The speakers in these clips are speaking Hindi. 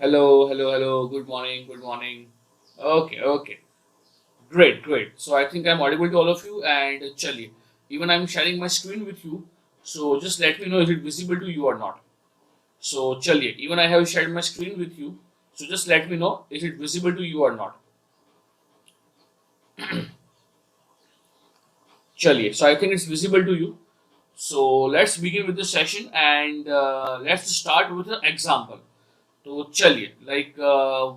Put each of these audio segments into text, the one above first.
Hello, hello, hello. Good morning, good morning. Okay, okay. Great, great. So I think I'm audible to all of you and chaliye. Even I'm sharing my screen with you. So just let me know is it visible to you or not. So chaliye. Even I have shared my screen with you. So just let me know is it visible to you or not. Chaliye. So I think it's visible to you. So let's begin with the session and let's start with an example. तो चलिए like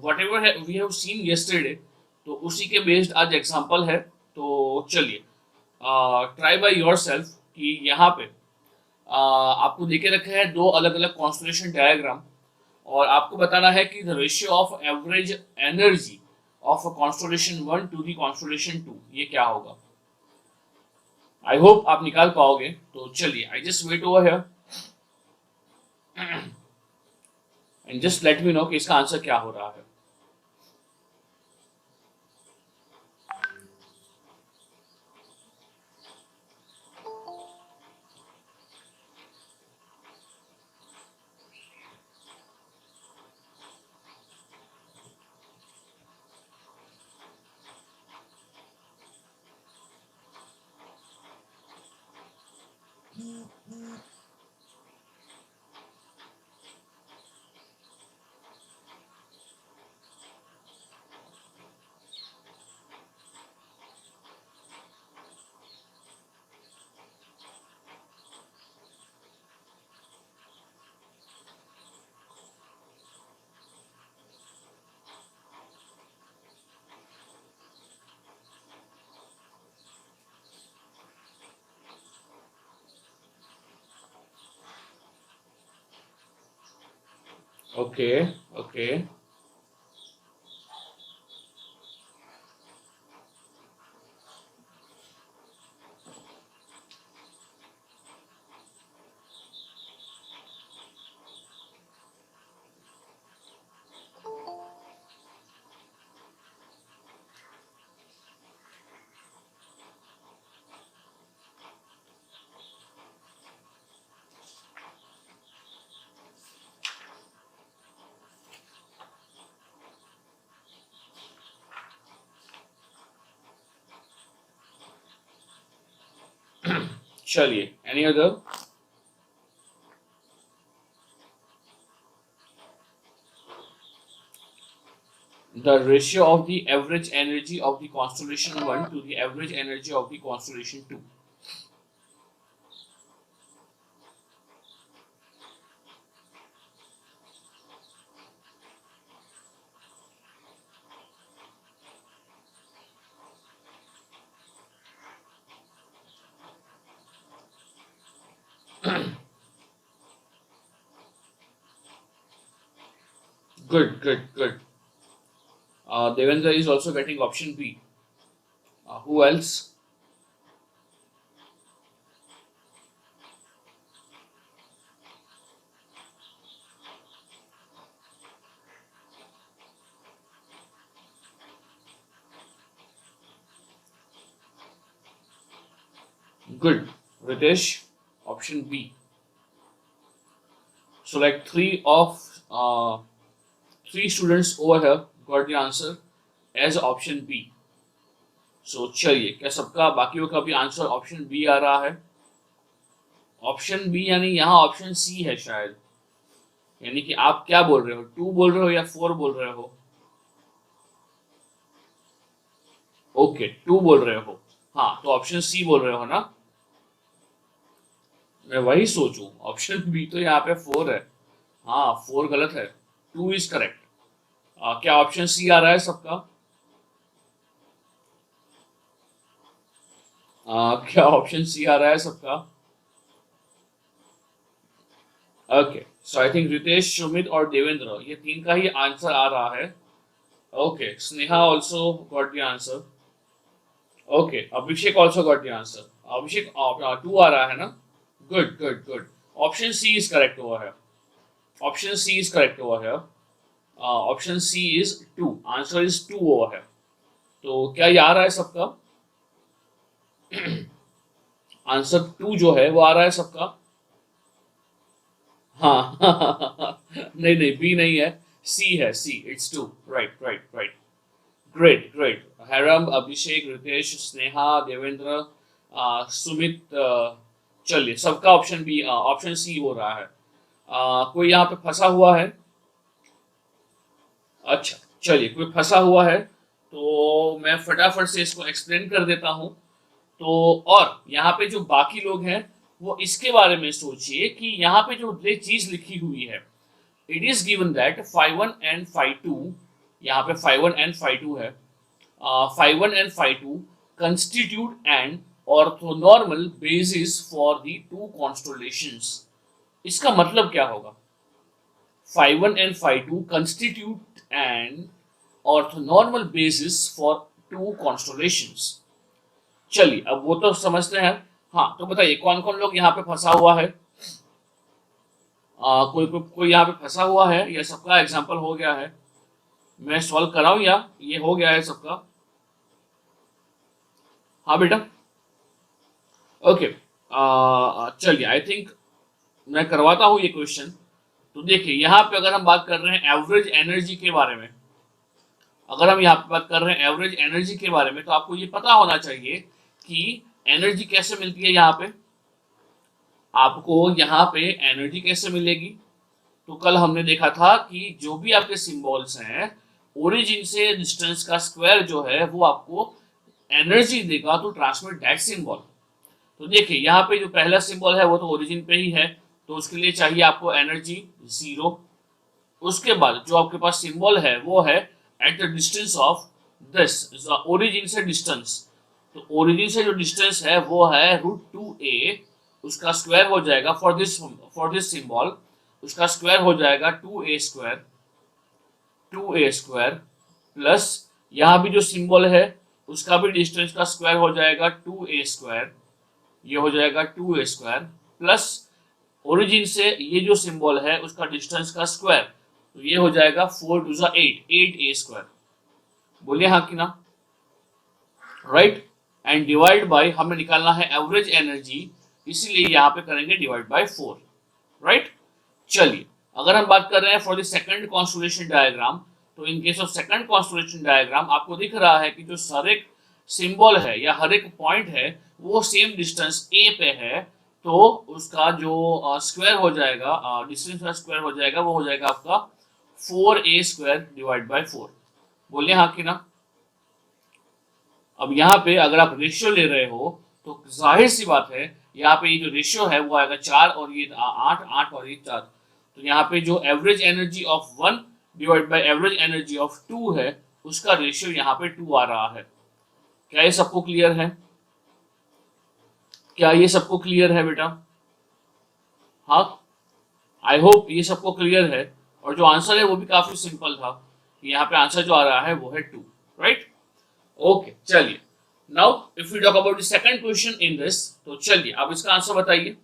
whatever we have seen yesterday तो उसी के बेस्ड आज एग्जांपल है तो चलिए ट्राई बाय योरसेल्फ कि यहाँ पे आपको देखे रखे हैं दो अलग अलग कॉन्स्टलेशन डायग्राम और आपको बताना है कि the ratio of average energy of constellation one to the constellation two ये क्या होगा। आई होप आप निकाल पाओगे तो चलिए I just wait over here and just let me know कि इसका आंसर क्या हो रहा है। ओके ओके चलिए any other. The ratio of the average energy of the constellation 1 to the average energy of the constellation 2. Good, good, good. Devendra is also getting option B. Who else? Good. Ritesh, option B. So like three students over here got the answer as option B. So चलिए क्या सबका बाकियों का भी आंसर ऑप्शन बी आ रहा है। ऑप्शन बी यानी यहाँ ऑप्शन सी है शायद। यानी कि आप क्या बोल रहे हो, टू बोल रहे हो या फोर बोल रहे हो? ओके टू बोल रहे हो। हाँ तो ऑप्शन सी बोल रहे हो ना। मैं वही सोचूं ऑप्शन बी तो यहाँ पे फोर है। हाँ फोर गलत है, टू इज करेक्ट। क्या ऑप्शन सी आ रहा है सबका? क्या ऑप्शन सी आ रहा है सबका? Okay so I think Ritesh, Sumit और देवेंद्र ये तीन का ही आंसर आ रहा है। Okay Sneha also got the answer. Okay Abhishek also got the answer. Abhishek too आ रहा है ना। Good good good. Option C is correct over है। Option C is correct over है। Option C is two, answer is two over है। तो क्या ये आ रहा है सबका? आंसर टू जो है वो आ रहा है सबका। हाँ नहीं नहीं बी नहीं है, सी है, C, it's two, right right right. Great great. Hairam, Abhishek, Ritesh, Sneha, Devendra, Sumit, चलिए सबका ऑप्शन बी, ऑप्शन सी हो रहा है। कोई यहाँ पे फंसा हुआ है? अच्छा, चलिए कोई फंसा हुआ है तो मैं फटाफट से इसको एक्सप्लेन कर देता हूँ। तो और यहाँ पे जो बाकी लोग हैं वो इसके बारे में सोचिए कि यहाँ पे जो ये चीज लिखी हुई है, it is given that five one and five two, यहाँ पे five one and five two है, five one and five two constitute an orthonormal basis for the two constellations। इसका मतलब क्या होगा? phi 1 and phi 2 constitute an orthonormal basis for two constellations। चलिए अब वो तो समझते हैं। हाँ तो बताइए कौन कौन लोग यहाँ पे फंसा हुआ है? कोई यहाँ पे फंसा हुआ है या सबका एग्जाम्पल हो गया है? मैं सॉल्व कराऊं या ये हो गया है सबका? हाँ बेटा, ओके। चलिए आई थिंक मैं करवाता हूँ ये क्वेश्चन। तो देखिए यहाँ पे अगर हम बात कर रहे हैं एवरेज एनर्जी के बारे में, अगर हम यहाँ पे बात कर रहे हैं एवरेज एनर्जी के बारे में, तो आपको ये पता होना चाहिए कि एनर्जी कैसे मिलती है। यहाँ पे आपको यहाँ पे एनर्जी कैसे मिलेगी? तो कल हमने देखा था कि जो भी आपके सिंबल्स हैं, ओरिजिन से डिस्टेंस का स्क्वायर जो है वो आपको एनर्जी देगा टू ट्रांसमिट दैट सिंबल। तो देखिए यहाँ पे जो पहला सिंबल है वो तो ओरिजिन पे ही है, तो उसके लिए चाहिए आपको एनर्जी 0। उसके बाद जो आपके पास सिंबल है वो है at the distance of this, origin से डिस्टेंस। तो ओरिजिन से जो डिस्टेंस है वो है √2a, उसका स्क्वायर हो जाएगा फॉर दिस सिंबल, उसका स्क्वायर हो जाएगा 2a स्क्वायर प्लस यहाँ भी जो सिंबल है उसका भी डिस्टेंस का स्क्वायर हो जाएगा 2a स्क्वायर, ये हो जाएगा 2a स्क्वायर प्लस ओरिजिन से ये जो सिंबल है उसका डिस्टेंस का स्क्वायर, तो ये हो जाएगा 4 2 8a स्क्वायर। बोलिए हाँ कि ना? राइट। एंड डिवाइड बाय, हमें निकालना है एवरेज एनर्जी, इसीलिए यहाँ पे करेंगे डिवाइड बाय 4। राइट। चलिए अगर हम बात कर रहे हैं for the second constellation diagram, तो in case of second constellation diagram आपको दिख रहा है कि जो हर एक सिंबल है या हर एक पॉइंट है वो सेम डिस्टेंस ए पे है, तो उसका जो स्क्वायर हो जाएगा, डिस्टेंस का स्क्वायर हो जाएगा, वो हो जाएगा आपका 4a स्क्वायर डिवाइड बाय 4। बोलिए हाँ कि ना? अब यहाँ पे अगर आप रेशियो ले रहे हो तो जाहिर सी बात है यहाँ पे ये जो रेशियो है वो आएगा 4 और ये 8, 8 और ये 4। तो यहाँ पे जो average energy of 1 divide by average energy of 2 है, उसका रेशियो यहाँ पे 2 आ रहा है। क्या ये सबको क्लियर है? क्या ये सबको क्लियर है बेटा? हाँ, आई होप ये सबको क्लियर है। और जो आंसर है वो भी काफी सिंपल था, यहाँ पे आंसर जो आ रहा है वो है 2। राइट। ओके चलिए, now if we talk about the second question in this, तो चलिए आप इसका आंसर बताइए।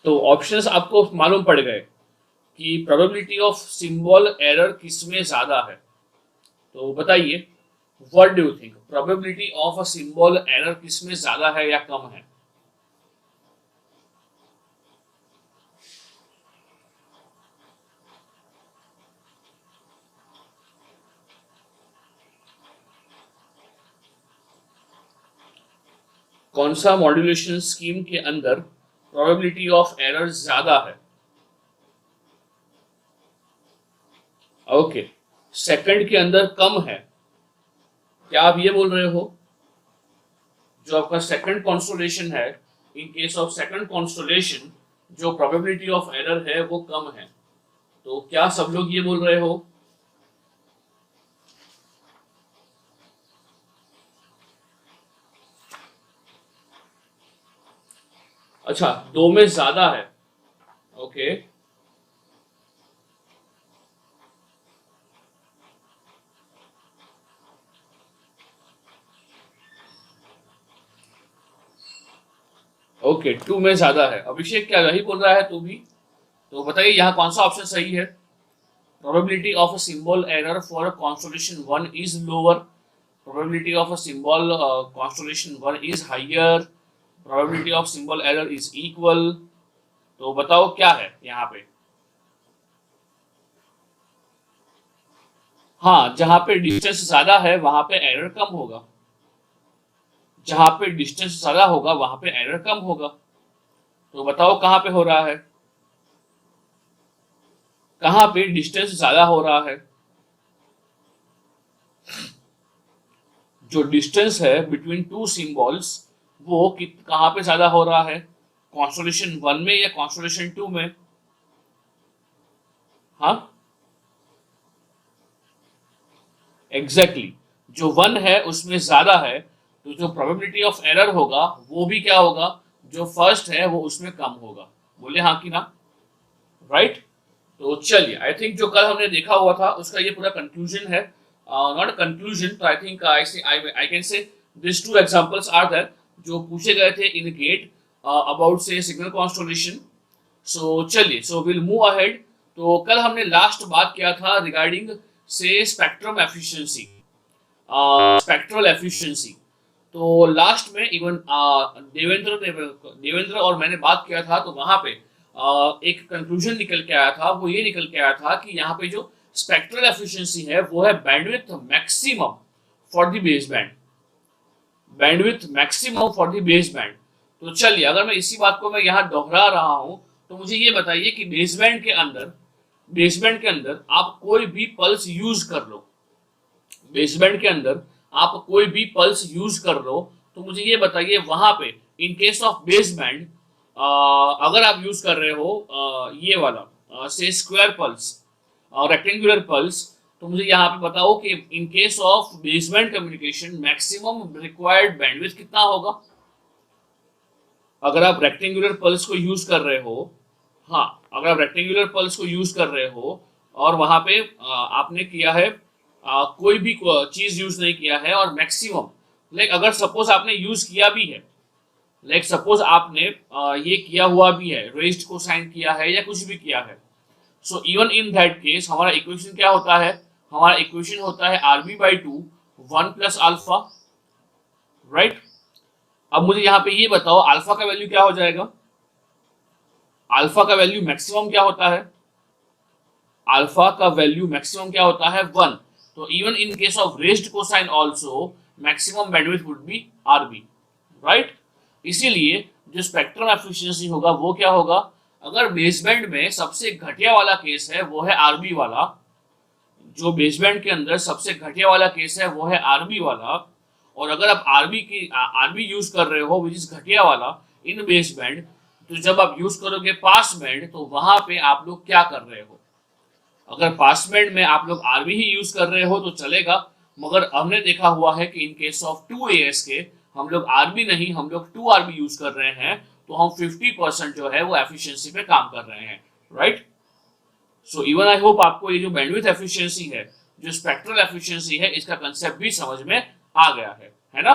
तो ऑप्शंस आपको मालूम पड़ गए कि प्रोबेबिलिटी ऑफ सिंबल एरर किसमें ज्यादा है। तो बताइए, what do you think, probability of a symbol error किसमें ज्यादा है या कम है? कौन सा मॉड्यूलेशन स्कीम के अंदर प्रोबेबिलिटी ऑफ एरर ज्यादा है? ओके, सेकंड के अंदर कम है, क्या आप ये बोल रहे हो? जो आपका सेकंड कॉन्स्टलेशन है, in case of second constellation जो प्रोबेबिलिटी ऑफ एरर है वो कम है, तो क्या सब लोग ये बोल रहे हो? अच्छा, दो में ज्यादा है। ओके, ओके, 2 में ज्यादा है। अभिषेक क्या वही बोल रहा है तू भी? तो बताइए यहाँ कौन सा ऑप्शन सही है? Probability of a symbol error for a constellation 1 is lower. Probability of a symbol constellation 1 is higher. Probability of symbol error is equal. तो बताओ क्या है यहाँ पे? हाँ, जहां पे डिस्टेंस ज्यादा है वहां पे एरर कम होगा। जहां पे डिस्टेंस ज्यादा होगा वहां पे एरर कम होगा। तो बताओ कहाँ पे हो रहा है? कहाँ पे डिस्टेंस ज्यादा हो रहा है? जो डिस्टेंस है बिटवीन टू सिंबल्स वो कहाँ पे ज्यादा हो रहा है? कॉन्स्टलेशन 1 में या कॉन्स्टलेशन 2 में? हाँ, एग्जैक्टली exactly. जो 1 है उसमें ज्यादा है, तो जो प्रोबेबिलिटी ऑफ एरर होगा वो भी क्या होगा? जो फर्स्ट है वो उसमें कम होगा। बोले हाँ कि ना? Right right? तो चलिए, आई थिंक जो कल हमने देखा हुआ था उसका ये पूरा कंक्लूजन है। नॉट कंक्लूजन, तो I think I can say this two examples are there जो पूछे गए थे in GATE about say signal constellation. So चलिए, सो विल मूव अहेड। तो कल हमने लास्ट बात किया था रिगार्डिंग से स्पेक्ट्रम एफिशिएंसी, स्पेक्ट्रल एफिशिएंसी। तो लास्ट में इवन देवेंद्र और मैंने बात किया था, तो वहां पे एक कंक्लूजन निकल के आया था। वो ये निकल के आया था कि यहाँ पे जो स्पेक्ट्रल एफिशिएंसी है वो है bandwidth maximum for the base band, bandwidth maximum for the base band. तो चलिए, अगर मैं इसी बात को मैं यहाँ दोहरा रहा हूं तो मुझे ये बताइए कि बेसबैंड के अंदर, बेसबैंड के अंदर आप कोई भी पल्स यूज कर लो, बेसबैंड के अंदर आप कोई भी पल्स यूज कर लो, तो मुझे ये बताइए वहां पे इन केस ऑफ बेसबैंड अगर आप यूज कर रहे हो ये वाला से स्क्वायर पल्स और रेक्टेंगुलर पल्स, तो मुझे यहाँ पे बताओ कि इन case of baseband communication maximum required bandwidth कितना होगा? अगर आप रेक्टेंगुलर पल्स को यूज कर रहे हो, हाँ, अगर आप रेक्टेंगुलर पल्स को यूज कर रहे हो और वहां पे आपने किया है कोई भी चीज यूज नहीं किया है और मैक्सिमम, लाइक अगर सपोज आपने यूज किया भी है, लाइक सपोज आपने ये किया हुआ भी है, रेज्ड को साइन किया है या कुछ भी किया है, so even in that case हमारा इक्वेशन क्या होता है? हमारा इक्वेशन होता है R B by 2 1 plus alpha, right. अब मुझे यहाँ पे ये बताओ अल्फा का वैल्यू क्या हो जाएगा? अल्फा का वैल्यू मैक्सिमम क्या होता है? अल्फा का वैल्यू मैक्सिमम क्या होता है? 1। तो even in case of raised cosine also maximum bandwidth would be R B, right. इसीलिए जो स्पेक्ट्रम एफिशिएंसी होगा वो क्या होगा? अगर बेसबैंड में सबसे घटिया वाला केस है वो है आरबी वाला, जो बेसबैंड के अंदर सबसे घटिया वाला केस है वो है आरबी वाला, और अगर आप आरबी यूज कर रहे हो विच इज घटिया वाला इन बेसबैंड, तो जब आप यूज करोगे पास बैंड तो वहां पे आप लोग क्या कर रहे हो? अगर पास बैंड में आप लोग आरबी ही यूज कर रहे हो तो चलेगा, मगर हमने देखा हुआ है कि इन केस ऑफ 2AS के हम लोग आरबी नहीं, हम लोग 2RB यूज कर रहे हैं, तो हम 50% जो है वो एफिशिएंसी पे काम कर रहे हैं, right. So even I hope आपको ये जो बैंडविड्थ एफिशिएंसी है, जो स्पेक्ट्रल एफिशिएंसी है, इसका कंसेप्ट भी समझ में आ गया है ना?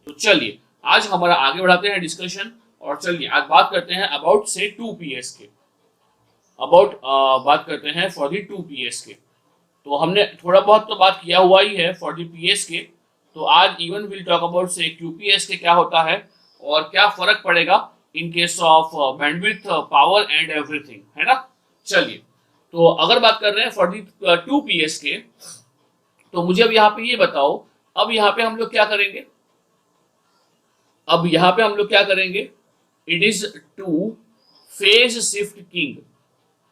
तो चलिए आज हमारा आगे बढ़ाते हैं डिस्कशन, और चलिए आज बात करते हैं अबाउट से 2PS के, अबाउट बात करते हैं फॉर दी 2PS के। तो हमने थोड़ा बहुत तो बात किया हुआ ही है फॉर दी PS के, तो आज इवन विल टॉक अबाउट से QPS के क्या होता है और क्या फर्क पड़ेगा इन case of bandwidth, power and everything, है ना? चलिए, तो अगर बात कर रहे हैं फॉर दी 2PS के, तो मुझे अब यहाँ पे ये बताओ, अब यहाँ पे हम लोग क्या करेंगे? अब यहाँ पे हम लोग क्या करेंगे? It is two phase shift king.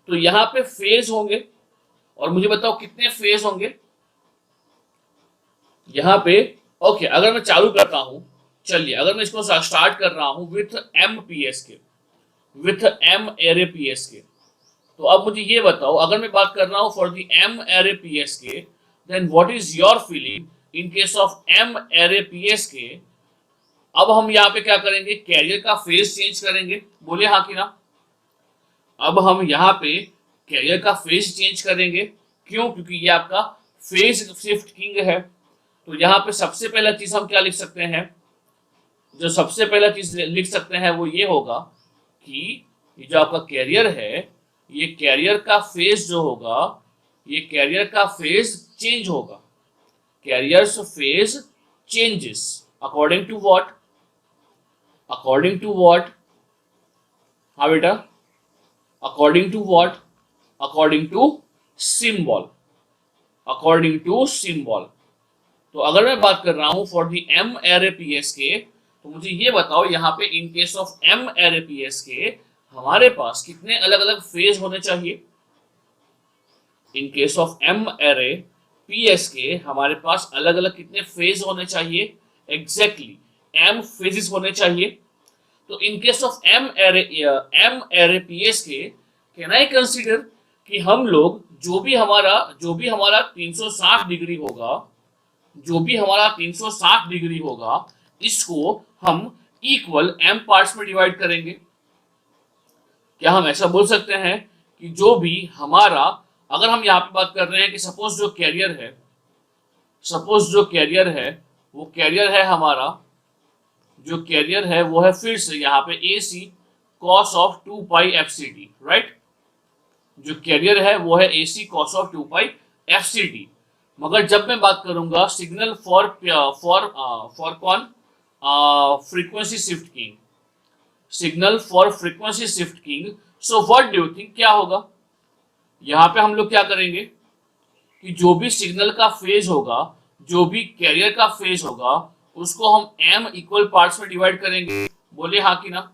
तो यहाँ पे फेज होंगे, और मुझे बताओ कितने फेज होंगे यहाँ पे? ओके, अगर मैं चालू करता हूं, चलिए अगर मैं इसको स्टार्ट कर रहा हूं विथ MPS के, विथ M एरे PS के, तो अब मुझे ये बताओ, अगर मैं बात कर रहा हूं for the M ary PS K, then what is your feeling in case of M ary PS K? अब हम यहाँ पे क्या करेंगे? कैरियर का फेज चेंज करेंगे, बोले हाँ कि ना? अब हम यहाँ पे कैरियर का फेज चेंज करेंगे, क्यों? क्योंकि ये आपका फेज शिफ्ट किंग है। तो यहाँ पे सबसे पहला चीज हम क्या लिख सकते हैं? जो सबसे पहला चीज लिख सकते हैं वो ये होगा कि ये जो आपका कैरियर है, ये कैरियर का फेज जो होगा, ये कैरियर का फेज चेंज होगा। Carriers phase changes according to what? According to what? हाँ बेटा, according to what? According to symbol. According to symbol. तो अगर मैं बात कर रहा हूं for the M ary P S K, तो मुझे ये बताओ यहाँ पे in case of M ary P S K हमारे पास कितने अलग अलग फेज होने चाहिए? In case of M ary P S K हमारे पास अलग अलग कितने फेज होने चाहिए? एग्जैक्टली एम फेजेस होने चाहिए। तो in case of M ary P S K can I consider कि हम लोग जो भी हमारा 360 डिग्री होगा, जो भी हमारा 360 डिग्री होगा, इसको हम इक्वल एम पार्ट्स में डिवाइड करेंगे। क्या हम ऐसा बोल सकते हैं कि जो भी हमारा, अगर हम यहाँ पे बात कर रहे हैं कि सपोज जो कैरियर है वो कैरियर है हमारा, जो कैरियर है वो है फिर से यहाँ पे A C cos of 2 pi F C t, right? जो कैरियर है वो है A C cos of 2 pi F C t. मगर जब मैं बात करूंगा सिग्नल फॉर कौन, frequency shift keying, signal for frequency shift keying, so what do you think क्या होगा? यहाँ पे हम लोग क्या करेंगे कि जो भी सिग्नल का फेज होगा, जो भी कैरियर का फेज होगा, उसको हम एम इक्वल पार्ट्स में डिवाइड करेंगे। बोले हाँ कि ना?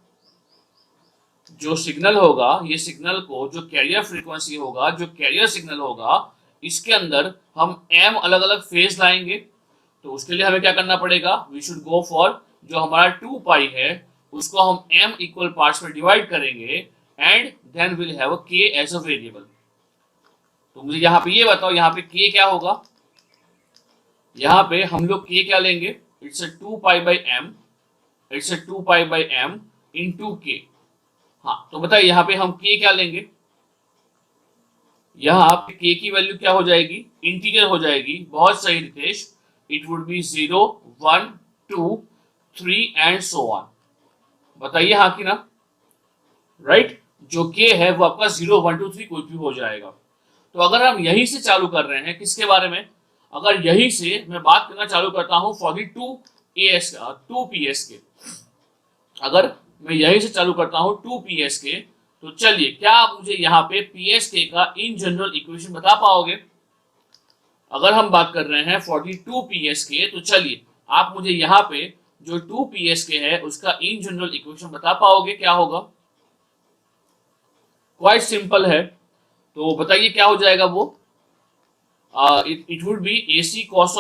जो सिग्नल होगा, ये सिग्नल को जो कैरियर फ्रीक्वेंसी होगा, जो कैरियर सिग्नल होगा, इसके अंदर हम एम अलग अलग फेज लाएंगे। तो उसके लिए हमें क्या करना पड़ेगा? वी शुड गो फॉर जो हमारा 2 पाई है उसको हम एम इक्वल पार्ट्स में डिवाइड करेंगे एंड देन विल हैव के एज अ वेरिएबल। तो मुझे यहाँ पे ये बताओ, यहाँ पे के क्या होगा? यहाँ पे हम लोग के क्या लेंगे? It's a 2 pi by M, it's a 2 pi by M into K. हाँ, तो बताइए यहाँ पे हम के क्या लेंगे? यहाँ पे के की वैल्यू क्या हो जाएगी? इंटीजर हो जाएगी। बहुत सही Ritesh, it would be 0 1 2 3 and so on. बताइए हाँ कि ना? राइट? जो के है वो आपका 0 1 2 3 कुछ भी हो जाएगा। तो अगर हम यहीं से चालू कर रहे हैं, किसके बारे में? अगर यहीं से मैं बात करना चालू करता हूं फॉर दी 2 पी एस के, अगर मैं यहीं से चालू करता हूं 2 पी एस के, तो चलिए क्या आप मुझे यहाँ पे पी एस के का इन जनरल इक्वेशन बता पाओगे? अगर हम बात कर रहे हैं for the 2 P S K, तो चलिए आप मुझे यहाँ पे जो 2 पी एस के है उसका इन जनरल इक्वेशन बता पाओगे? क्या होगा? क्वाइट सिंपल है। तो बताइए क्या हो जाएगा वो? It would be AC cos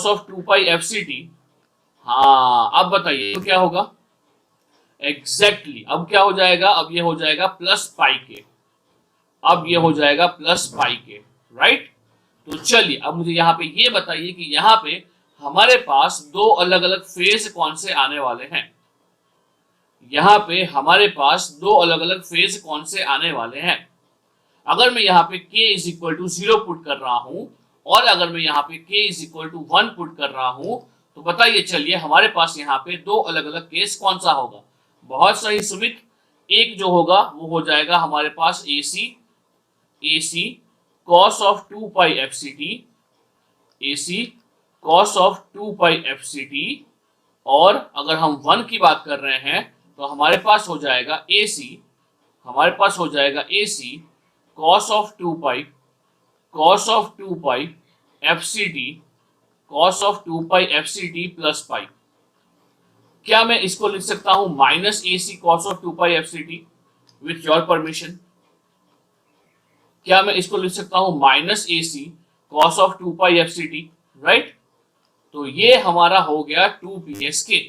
of 2 pi FCT। हाँ, अब बताइए तो क्या होगा? एग्जैक्टली अब क्या हो जाएगा? अब ये हो जाएगा प्लस पाई के, अब ये हो जाएगा प्लस पाई के, राइट? तो चलिए अब मुझे यहाँ पे ये बताइए कि यहाँ पे हमारे पास दो अलग अलग फेज कौन से आने वाले हैं? यहाँ पे हमारे पास दो अलग अलग फेज कौन से आने वाले हैं? अगर मैं यहाँ पे k is equal to 0 put कर रहा हूं और अगर मैं यहाँ पे k is equal to 1 put कर रहा हूं, तो बताइए चलिए हमारे पास यहाँ पे दो अलग अलग केस कौन सा होगा? बहुत सही सुमित, एक जो होगा वो हो जाएगा हमारे पास AC cos of 2 pi FCT, AC cos of 2 pi FCT, और अगर हम 1 की बात कर रहे हैं तो हमारे पास हो जाएगा AC cos of 2 pi FCT plus pi. क्या मैं इसको लिख सकता हूं minus AC cos of 2 pi FCT with your permission? क्या मैं इसको लिख सकता हूं minus AC cos of 2 pi FCT, right? तो ये हमारा हो गया 2 PSK।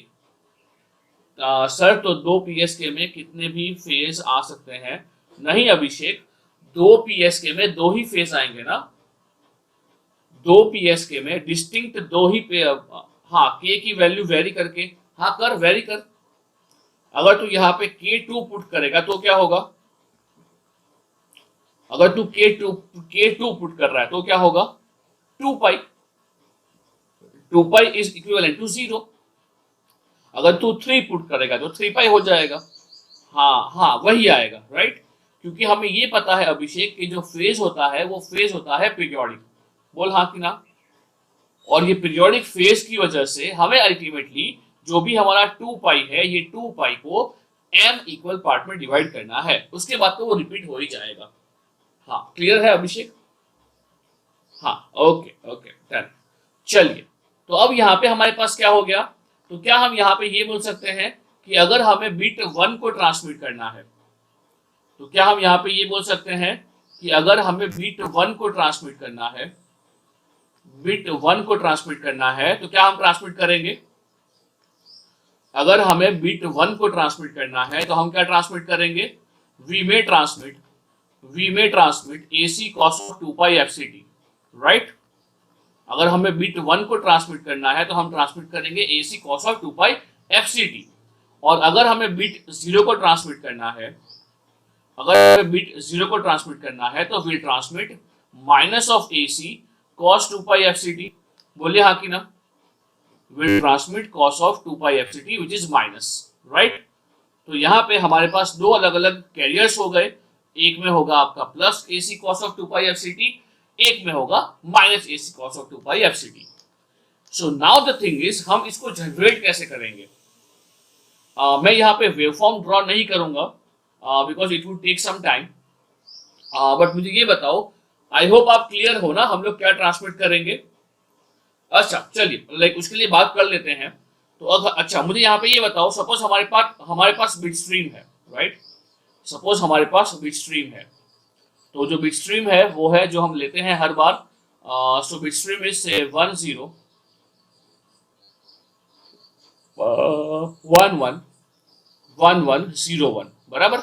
सर तो 2 PSK में कितने भी फेज आ सकते हैं? नहीं अभिषेक, 2 PSK में दो ही फेज आएंगे ना, 2 PSK में डिस्टिंक्ट दो ही हाँ, k की वैल्यू वेरी करके, हाँ कर वेरी कर। अगर तू यहाँ पे K2 पुट करेगा तो क्या होगा? अगर तू K2 पुट कर रहा है तो क्या होगा? 2 पाई। 2 पाई इज इक्विवेलेंट टू 0। अगर तू 3 पुट करेगा तो 3 पाई हो जाएगा। हाँ हाँ वही आएगा, राइट। क्योंकि हमें ये पता है अभिषेक कि जो फेज होता है वो फेज होता है पीरियोडिक। बोल हाँ कि ना। और ये पीरियोडिक फेज की वजह से हमें अल्टीमेटली जो भी हमारा 2 पाई है, ये 2 पाई को m इक्वल पार्ट में डिवाइड करना है, उसके बाद तो वो रिपीट हो ही जाएगा। हाँ क्लियर है अभिषेक। हाँ ओके ओके डन। चलिए, तो अब यहाँ पे हमारे पास क्या हो गया, तो क्या हम यहाँ पे ये बोल सकते हैं कि अगर हमें बिट 1 को ट्रांसमिट करना है, तो क्या हम यहाँ पे ये बोल सकते हैं कि अगर हमें बिट 1 को ट्रांसमिट करना है, बिट 1 को ट्रांसमिट करना है, तो क्या हम ट्रांसमिट करेंगे। अगर हमें बिट 1 को ट्रांसमिट करना है तो हम क्या ट्रांसमिट करेंगे, we may transmit AC cos of 2 pi FCT, right. अगर हमें बिट 1 को ट्रांसमिट करना है तो हम ट्रांसमिट करेंगे AC cos of 2 pi FCT। और अगर हमें बिट 0 को ट्रांसमिट करना है, अगर हमें बिट 0 को ट्रांसमिट करना है तो will transmit minus of AC cos 2 pi FCT। बोलिए हाँ कि ना। Will transmit cos of 2 pi FCT which is minus, right. तो यहाँ पे हमारे पास दो अलग अलग कैरियर्स हो गए, एक में होगा आपका plus AC cos of 2 pi FCT, एक में होगा minus AC cos of 2 pi FCT। So now the thing is हम इसको जनरेट कैसे करेंगे। मैं यहाँ पे वेवफॉर्म ड्रॉ नहीं करूंगा because it would take some time, but मुझे ये बताओ, आई होप आप क्लियर हो ना हम लोग क्या ट्रांसमिट करेंगे। अच्छा चलिए, लाइक उसके लिए बात कर लेते हैं। तो अब अच्छा मुझे यहाँ पे ये बताओ, सपोज हमारे पास बिट स्ट्रीम है, राइट। सपोज हमारे पास बिट स्ट्रीम है, तो जो बिट स्ट्रीम है वो है जो हम लेते हैं हर बार। सो बिट स्ट्रीम इज से 1 0 1 1 1 1 0 1, बराबर।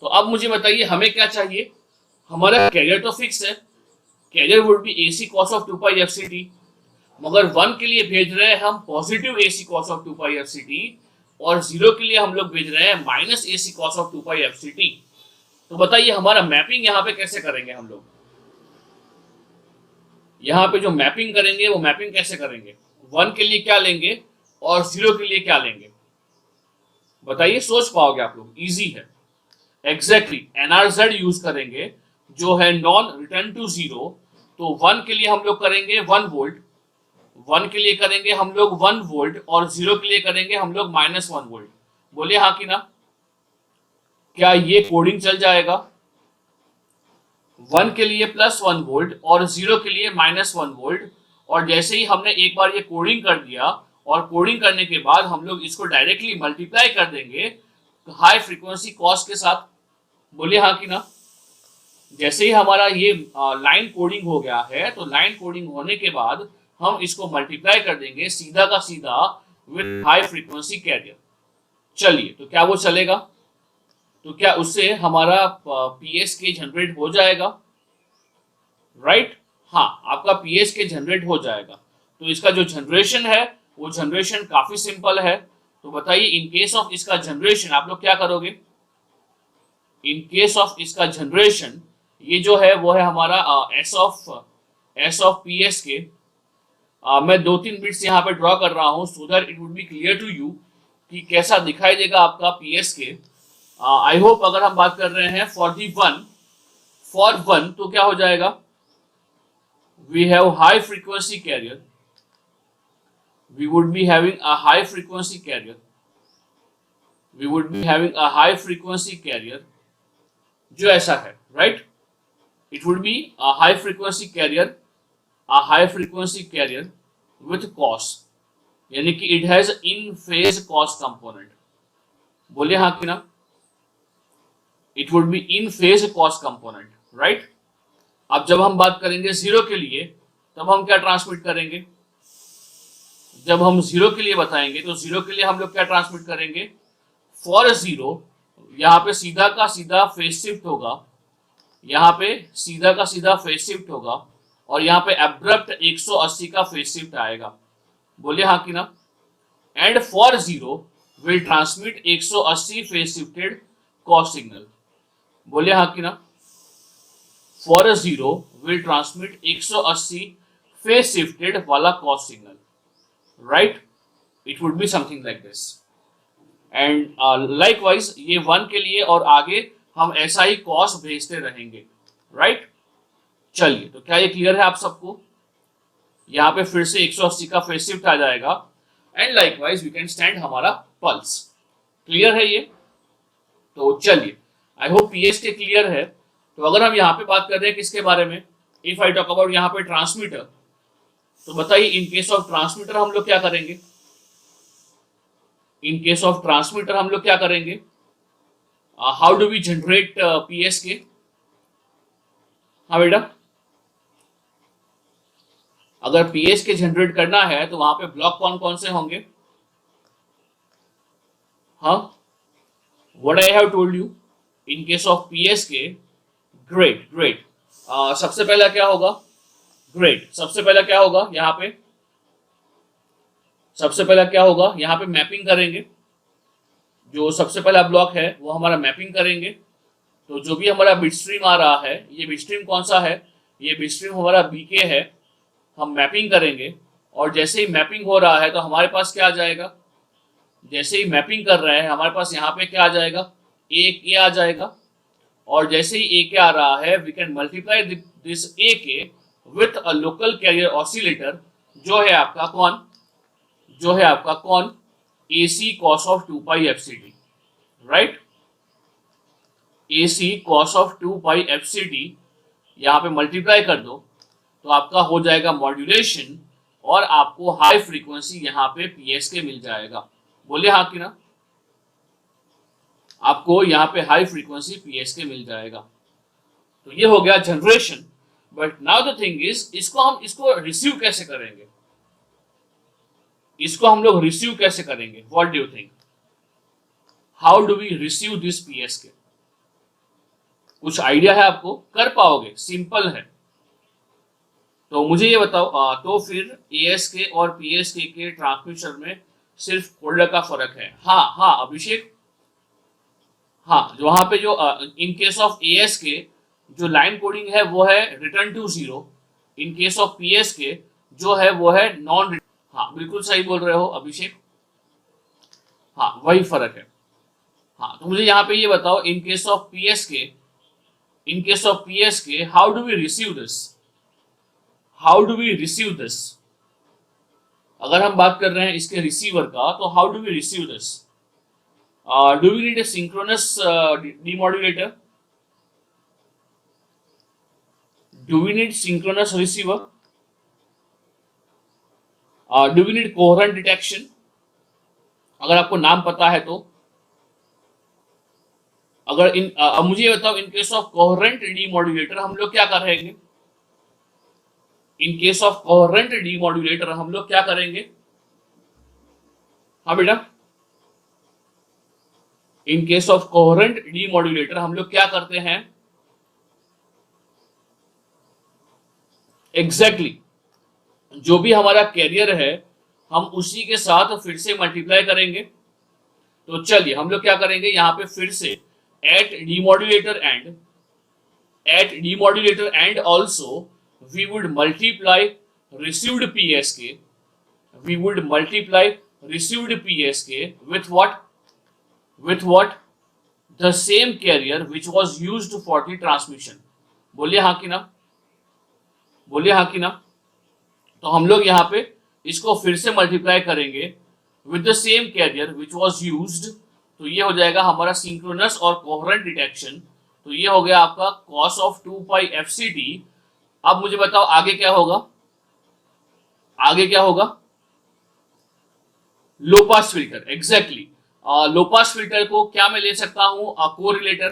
तो अब मुझे बताइए हमें क्या चाहिए। हमारा कैरियर तो फिक्स है, carrier would be AC cos of 2 pi FCT, मगर 1 के लिए भेज रहे हैं हम positive AC cos of 2 pi FCT, और 0 के लिए हम लोग भेज रहे हैं minus AC cos of 2 pi FCT। तो बताइए हमारा मैपिंग यहाँ पे कैसे करेंगे हम लोग। यहाँ पे जो मैपिंग करेंगे वो मैपिंग कैसे करेंगे, 1 के लिए क्या लेंगे और 0 के लिए क्या लेंगे, बताइए। सोच पाओगे आप लोग, इजी है। एग्जैक्टली NRZ यूज करेंगे जो है नॉन रिटर्न टू 0। तो 1 के लिए हम लोग करेंगे 1 वोल्ट, 1 के लिए करेंगे हम लोग 1 वोल्ट, और 0 के लिए करेंगे हम लोग माइनस 1 वोल्ट। बोलिए हाँ कि ना। क्या ये कोडिंग चल जाएगा। 1 के लिए प्लस 1 वोल्ट और 0 के लिए माइनस 1 वोल्ट, और जैसे ही हमने एक बार ये कोडिंग कर दिया, और कोडिंग करने के बाद हम लोग इसको डायरेक्टली मल्टीप्लाई कर देंगे हाई फ्रीक्वेंसी कॉस के साथ। बोलिए हाँ कि ना। जैसे ही हमारा ये लाइन कोडिंग हो गया है, तो लाइन कोडिंग होने के बाद हम इसको मल्टीप्लाई कर देंगे सीधा का सीधा विद हाई फ्रीक्वेंसी कैरियर। चलिए, तो क्या वो चलेगा। तो क्या उससे हमारा PSK जनरेट हो जाएगा, राइट। हाँ, आपका PSK जनरेट हो जाएगा। तो इसका जो जनरेशन है वो जनरेशन काफी सिंपल है। तो बताइए इन केस ऑफ इसका जनरेशन आप लोग क्या करोगे। इन केस ऑफ इसका जनरेशन ये जो है वो है हमारा S ऑफ PSK। मैं 2-3 बिट्स यहाँ पे ड्रॉ कर रहा हूँ so that it would be clear to you कि कैसा दिखाई देगा आपका PSK। आई होप अगर हम बात कर रहे हैं फॉर वन तो क्या हो जाएगा, we have high frequency carrier, we would be having a high frequency carrier, we would be having a high frequency carrier जो ऐसा है, right। it would be a high frequency carrier, a high frequency carrier with cos, यानी कि it has in phase cos component। बोलिए हाँ कि ना। it would be in phase cos component, right। अब जब हम बात करेंगे 0 के लिए, तब हम क्या ट्रांसमिट करेंगे। जब हम 0 के लिए बताएंगे तो 0 के लिए हम लोग क्या ट्रांसमिट करेंगे, फॉर 0 यहाँ पे सीधा का सीधा फेज शिफ्ट होगा, यहाँ पे सीधा का सीधा फेज शिफ्ट होगा, और यहाँ पे एब्रप्ट 180 का फेज शिफ्ट आएगा। बोलिए हाँ कि ना। And for 0 will transmit 180 phase shifted cos signal. बोलिए हाँ कि ना। For 0 will transmit 180 phase shifted वाला cos signal, right? It would be something like this. And likewise ये 1 के लिए और आगे हम ऐसा ही कॉस भेजते रहेंगे, राइट? चलिए, तो क्या ये क्लियर है आप सबको? यहाँ पे फिर से 180 का फेस शिफ्ट आ जाएगा and likewise we can stand हमारा पल्स। क्लियर है ये? तो चलिए, I hope P S K clear है। तो अगर हम यहाँ पे बात कर रहे हैं किसके बारे में, इफ आई टॉक अबाउट यहाँ पे ट्रांसमीटर, तो बताइए इन केस ऑफ ट्रांसमीटर हम लोग क्या करेंगे? इन केस ऑफ ट्रांसमीटर हम लोग क्या करेंगे? How do we generate P S K? हाँ बेटा, अगर पीएस के जनरेट करना है तो वहां पे ब्लॉक कौन कौन से होंगे? हाँ, what I have told you in case of P S के, ग्रेट ग्रेट। सबसे पहला क्या होगा? ग्रेट, सबसे पहला क्या होगा यहाँ पे? सबसे पहला क्या होगा यहाँ पे? मैपिंग करेंगे। जो सबसे पहला ब्लॉक है वो हमारा मैपिंग करेंगे। तो जो भी हमारा बिट स्ट्रीम आ रहा है, ये बिट स्ट्रीम कौन सा है? ये बिट स्ट्रीम हमारा बीके है। हम मैपिंग करेंगे और जैसे ही मैपिंग हो रहा है तो हमारे पास क्या आ जाएगा? जैसे ही मैपिंग कर रहे हैं हमारे पास यहाँ पे क्या आ जाएगा? एक ए आ जाएगा। और जैसे ही ए के आ रहा है we can multiply this a k with a local carrier oscillator, जो है आपका कौन? जो है आपका कौन? A C cos of 2 pi F c d, right? A C cos of 2 pi F c d यहाँ पे मल्टीप्लाई कर दो तो आपका हो जाएगा मॉड्यूलेशन और आपको हाई फ्रीक्वेंसी यहाँ पे पीएस के मिल जाएगा। बोलिए हाँ कि ना? आपको यहाँ पे हाई फ्रीक्वेंसी पीएस के मिल जाएगा। तो ये हो गया generation. But now the thing is, इसको रिसीव कैसे करेंगे? इसको हम लोग रिसीव कैसे करेंगे? What do you think? How do we receive this P S K? कुछ आइडिया है आपको? कर पाओगे? सिंपल है। तो मुझे ये बताओ, तो फिर एएसके और पीएसके के ट्रांसमिशन में सिर्फ फोल्डर का फर्क है। हाँ हाँ अभिषेक, हाँ, जो वहां पे जो इन केस ऑफ एएसके जो लाइन कोडिंग है वो है return to zero. In case of PSK जो है वो है नॉन। हाँ बिल्कुल सही बोल रहे हो अभिषेक, हाँ वही फर्क है। हाँ, तो मुझे यहाँ पे ये बताओ, in case of PSK how do we receive this? How do we receive this? अगर हम बात कर रहे हैं इसके रिसीवर का, तो how do we receive this? Do we need a synchronous demodulator? Do we need synchronous receiver? Do we need coherent detection? अगर आपको नाम पता है तो। अगर मुझे ये बताओ, in case of coherent demodulator हम लोग क्या करेंगे? इन केस ऑफ कोहेरेंट डीमॉड्यूलेटर हम लोग क्या करेंगे? हाँ बेटा, इन केस ऑफ कोहेरेंट डीमॉड्यूलेटर हम लोग क्या करते हैं? एग्जैक्टली जो भी हमारा कैरियर है हम उसी के साथ फिर से मल्टीप्लाई करेंगे। तो चलिए हम लोग क्या करेंगे यहाँ पे फिर से at demodulator and also we would multiply received PSK, we would multiply received PSK with what the same carrier which was used for the transmission। बोलिए हाँ कि ना? बोलिए हाँ कि ना? तो हम लोग यहाँ पे इसको फिर से मल्टीप्लाई करेंगे with the same carrier which was used, तो ये हो जाएगा हमारा सिंक्रोनस और कोहेरेंट डिटेक्शन। तो ये हो गया आपका cos ऑफ 2 पाई FCD। अब मुझे बताओ आगे क्या होगा? आगे क्या होगा? लो पास फिल्टर, एग्जैक्टली। लो पास फिल्टर को क्या मैं ले सकता हूँ? कोरिलेटर।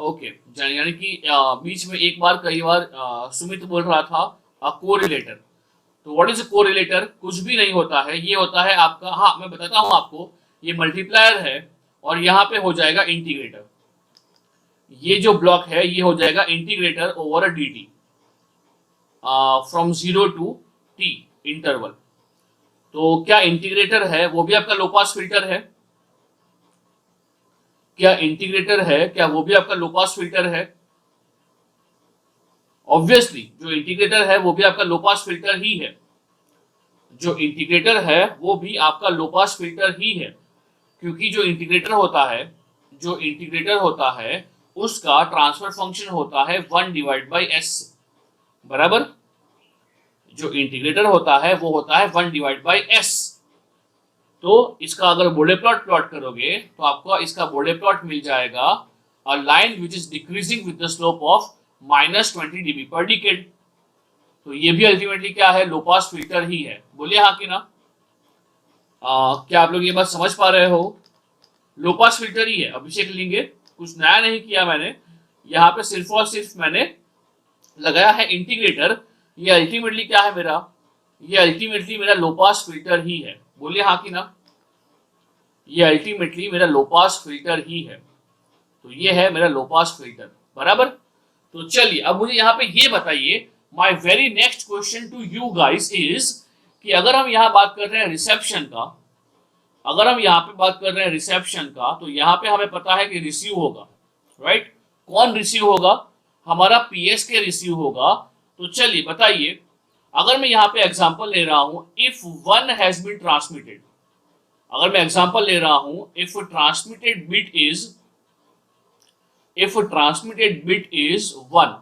ओके, यानी कि बीच में एक बार कई बार सुमित बोल रहा था कोरिलेटर। तो व्हाट इज कोरिलेटर? कुछ भी नहीं होता है, ये होता है आपका, हाँ मैं बताता हूँ आपको, ये मल्टीप्लायर है और यहाँ पे हो जाएगा इंटीग्रेटर। ये जो ब्लॉक है ये हो जाएगा integrator over a dt from 0 to t interval. तो क्या इंटीग्रेटर है वो भी आपका लो पास फिल्टर है? क्या इंटीग्रेटर है, क्या वो भी आपका लो पास फिल्टर है? ऑब्वियसली जो इंटीग्रेटर है वो भी आपका लो पास फिल्टर ही है, जो इंटीग्रेटर है वो भी आपका लो पास फिल्टर ही है, क्योंकि जो इंटीग्रेटर होता है, जो इंटीग्रेटर होता है उसका ट्रांसफर फंक्शन होता है 1/s, बराबर। जो इंटीग्रेटर होता है वो होता है 1/s। तो इसका अगर बोले प्लॉट प्लॉट करोगे तो आपको इसका बोले प्लॉट मिल जाएगा, a line which is decreasing with the slope of -20 dB पर डिकेड। तो ये भी अल्टीमेटली क्या है, लो पास फिल्टर ही है। बोलिए हाँ कि ना। क्या आप लोग ये बात समझ पा रहे हो? लो पास फिल्टर ही है। अभिषेक लिंगे, कुछ नया नहीं किया मैंने, यहाँ पे सिर्फ और सिर्फ मैंने लगाया है इंटीग्रेटर। ये अल्टीमेटली क्या है मेरा, ये अल्टीमेटली मेरा लो पास फिल्टर ही है। बोलिए हाँ कि ना। ये अल्टीमेटली मेरा लो पास फिल्टर ही है। तो ये है मेरा लो पास फिल्टर, बराबर। तो चलिए अब मुझे यहाँ पे ये बताइए, my very next question to you guys is कि अगर हम यहाँ बात कर रहे हैं रिसेप्शन का, अगर हम यहाँ पे बात कर रहे हैं रिसेप्शन का, तो यहाँ पे हमें पता है कि रिसीव होगा, राइट। कौन रिसीव होगा? हमारा पीएस के रिसीव होगा। तो चलिए बताइए, अगर मैं यहाँ पे एग्जांपल ले रहा हूँ, if one has been transmitted, अगर मैं एग्जांपल ले रहा हूँ, if transmitted bit is, if transmitted bit is 1,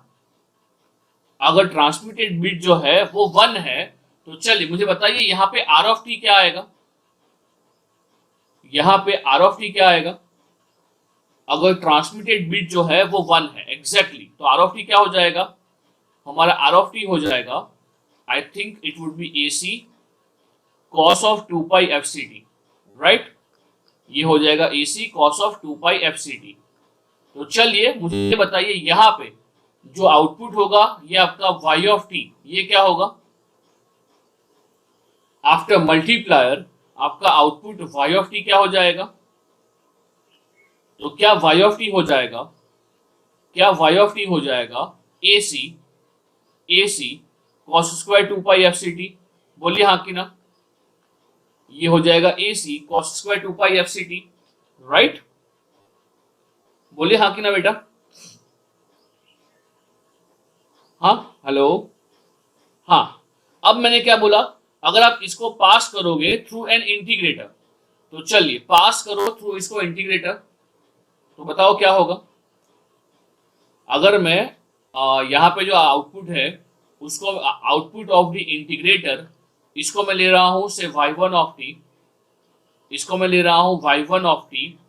अगर ट्रांसमिटेड बिट जो है वो 1 है, तो चलिए मुझे बताइए यहाँ पे आर ऑफ टी क्या आएगा, यहाँ पे आर ऑफ टी क्या आएगा? अगर ट्रांसमिटेड बिट जो है वो 1 है एग्जैक्टली, तो आर ऑफ टी क्या हो जाएगा? हमारा आर ऑफ टी हो जाएगा, I think it would be A C cos of 2 pi F C t, right. ये हो जाएगा A C cos of 2 pi F C T. तो चलिए मुझे बताइए यहाँ पे जो आउटपुट होगा ये आपका y ऑफ टी, ये क्या होगा? आफ्टर मल्टीप्लायर आपका आउटपुट y ऑफ टी क्या हो जाएगा? तो क्या y ऑफ टी हो जाएगा, क्या y ऑफ टी हो जाएगा A C cos square 2 pi F C T? बोलिए हाँ कि ना। ये हो जाएगा A C cos square 2 pi F C t, right. बोलिए हाँ कि ना बेटा। हाँ, हेलो। हाँ, अब मैंने क्या बोला, अगर आप इसको पास करोगे थ्रू एन इंटीग्रेटर, तो चलिए पास करो थ्रू इसको इंटीग्रेटर, तो बताओ क्या होगा। अगर मैं यहाँ पे जो आउटपुट है उसको, आउटपुट ऑफ द इंटीग्रेटर, इसको मैं ले रहा हूँ से y1 ऑफ टी, इसको मैं ले रहा हूँ y1 ऑफ टी,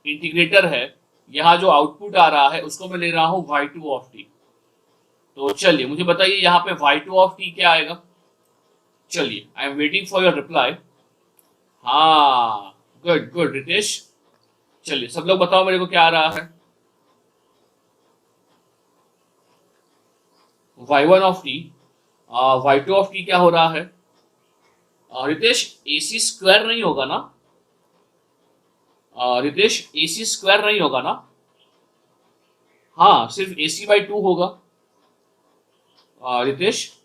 इंटीग्रेटर है, यहाँ जो आउटपुट आ रहा है उसको मैं ले रहा हूँ y2 ऑफ टी। तो चलिए मुझे बताइए यहाँ पे y2 ऑफ टी क्या आएगा। चलिए I am waiting for your reply. हाँ, गुड गुड रितेश। चलिए सब लोग बताओ मेरे को क्या आ रहा है। y1 of T, y2 of T क्या हो रहा है? रितेश AC स्क्वायर नहीं होगा ना? रितेश AC स्क्वायर नहीं होगा ना? हाँ, सिर्फ AC/2 होगा। रितेश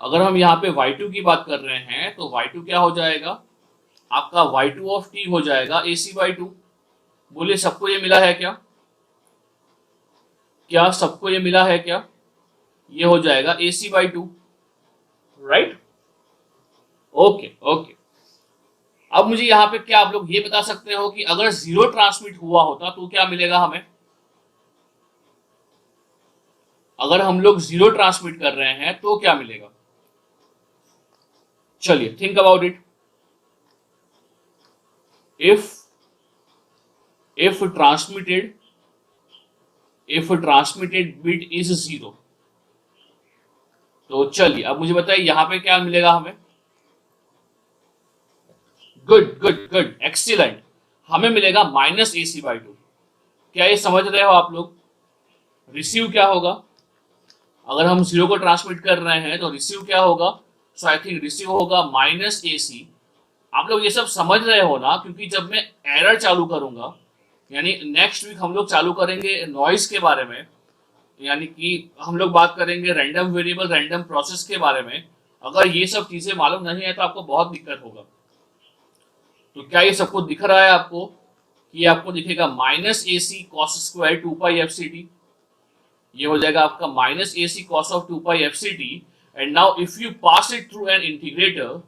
अगर हम यहाँ पे y2 की बात कर रहे हैं तो y2 क्या हो जाएगा? आपका y2 ऑफ टी हो जाएगा AC/2। बोलिए सबको ये मिला है क्या? क्या सबको ये मिला है क्या? ये हो जाएगा AC/2, राइट। Okay okay. अब मुझे यहाँ पे क्या आप लोग ये बता सकते हो कि अगर 0 ट्रांसमिट हुआ होता तो क्या मिलेगा हमें? अगर हम लोग 0 ट्रांसमिट कर रहे हैं तो क्या मिलेगा? चलिए think about it. If transmitted bit is 0, तो चलिए अब मुझे बताइए यहाँ पे क्या मिलेगा हमें? Good good good, excellent. हमें मिलेगा -AC/2। क्या ये समझ रहे हो आप लोग? रिसीव क्या होगा? अगर हम 0 को ट्रांसमिट कर रहे हैं तो रिसीव क्या होगा? सो आई थिंक रिसीव होगा -AC। आप लोग ये सब समझ रहे हो ना? क्योंकि जब मैं एरर चालू करूंगा, यानी नेक्स्ट वीक हम लोग चालू करेंगे नॉइस के बारे में, यानी कि हम लोग बात करेंगे रैंडम वेरिएबल रैंडम प्रोसेस के बारे में। अगर ये सब चीजें मालूम नहीं है तो आपको बहुत दिक्कत होगा। तो क्या ये सबको दिख रहा है आपको कि आपको दिखेगा -AC cos square 2 pi F C T? ये हो जाएगा आपका minus A C cos of 2 pi FCT। And now if you pass it through an integrator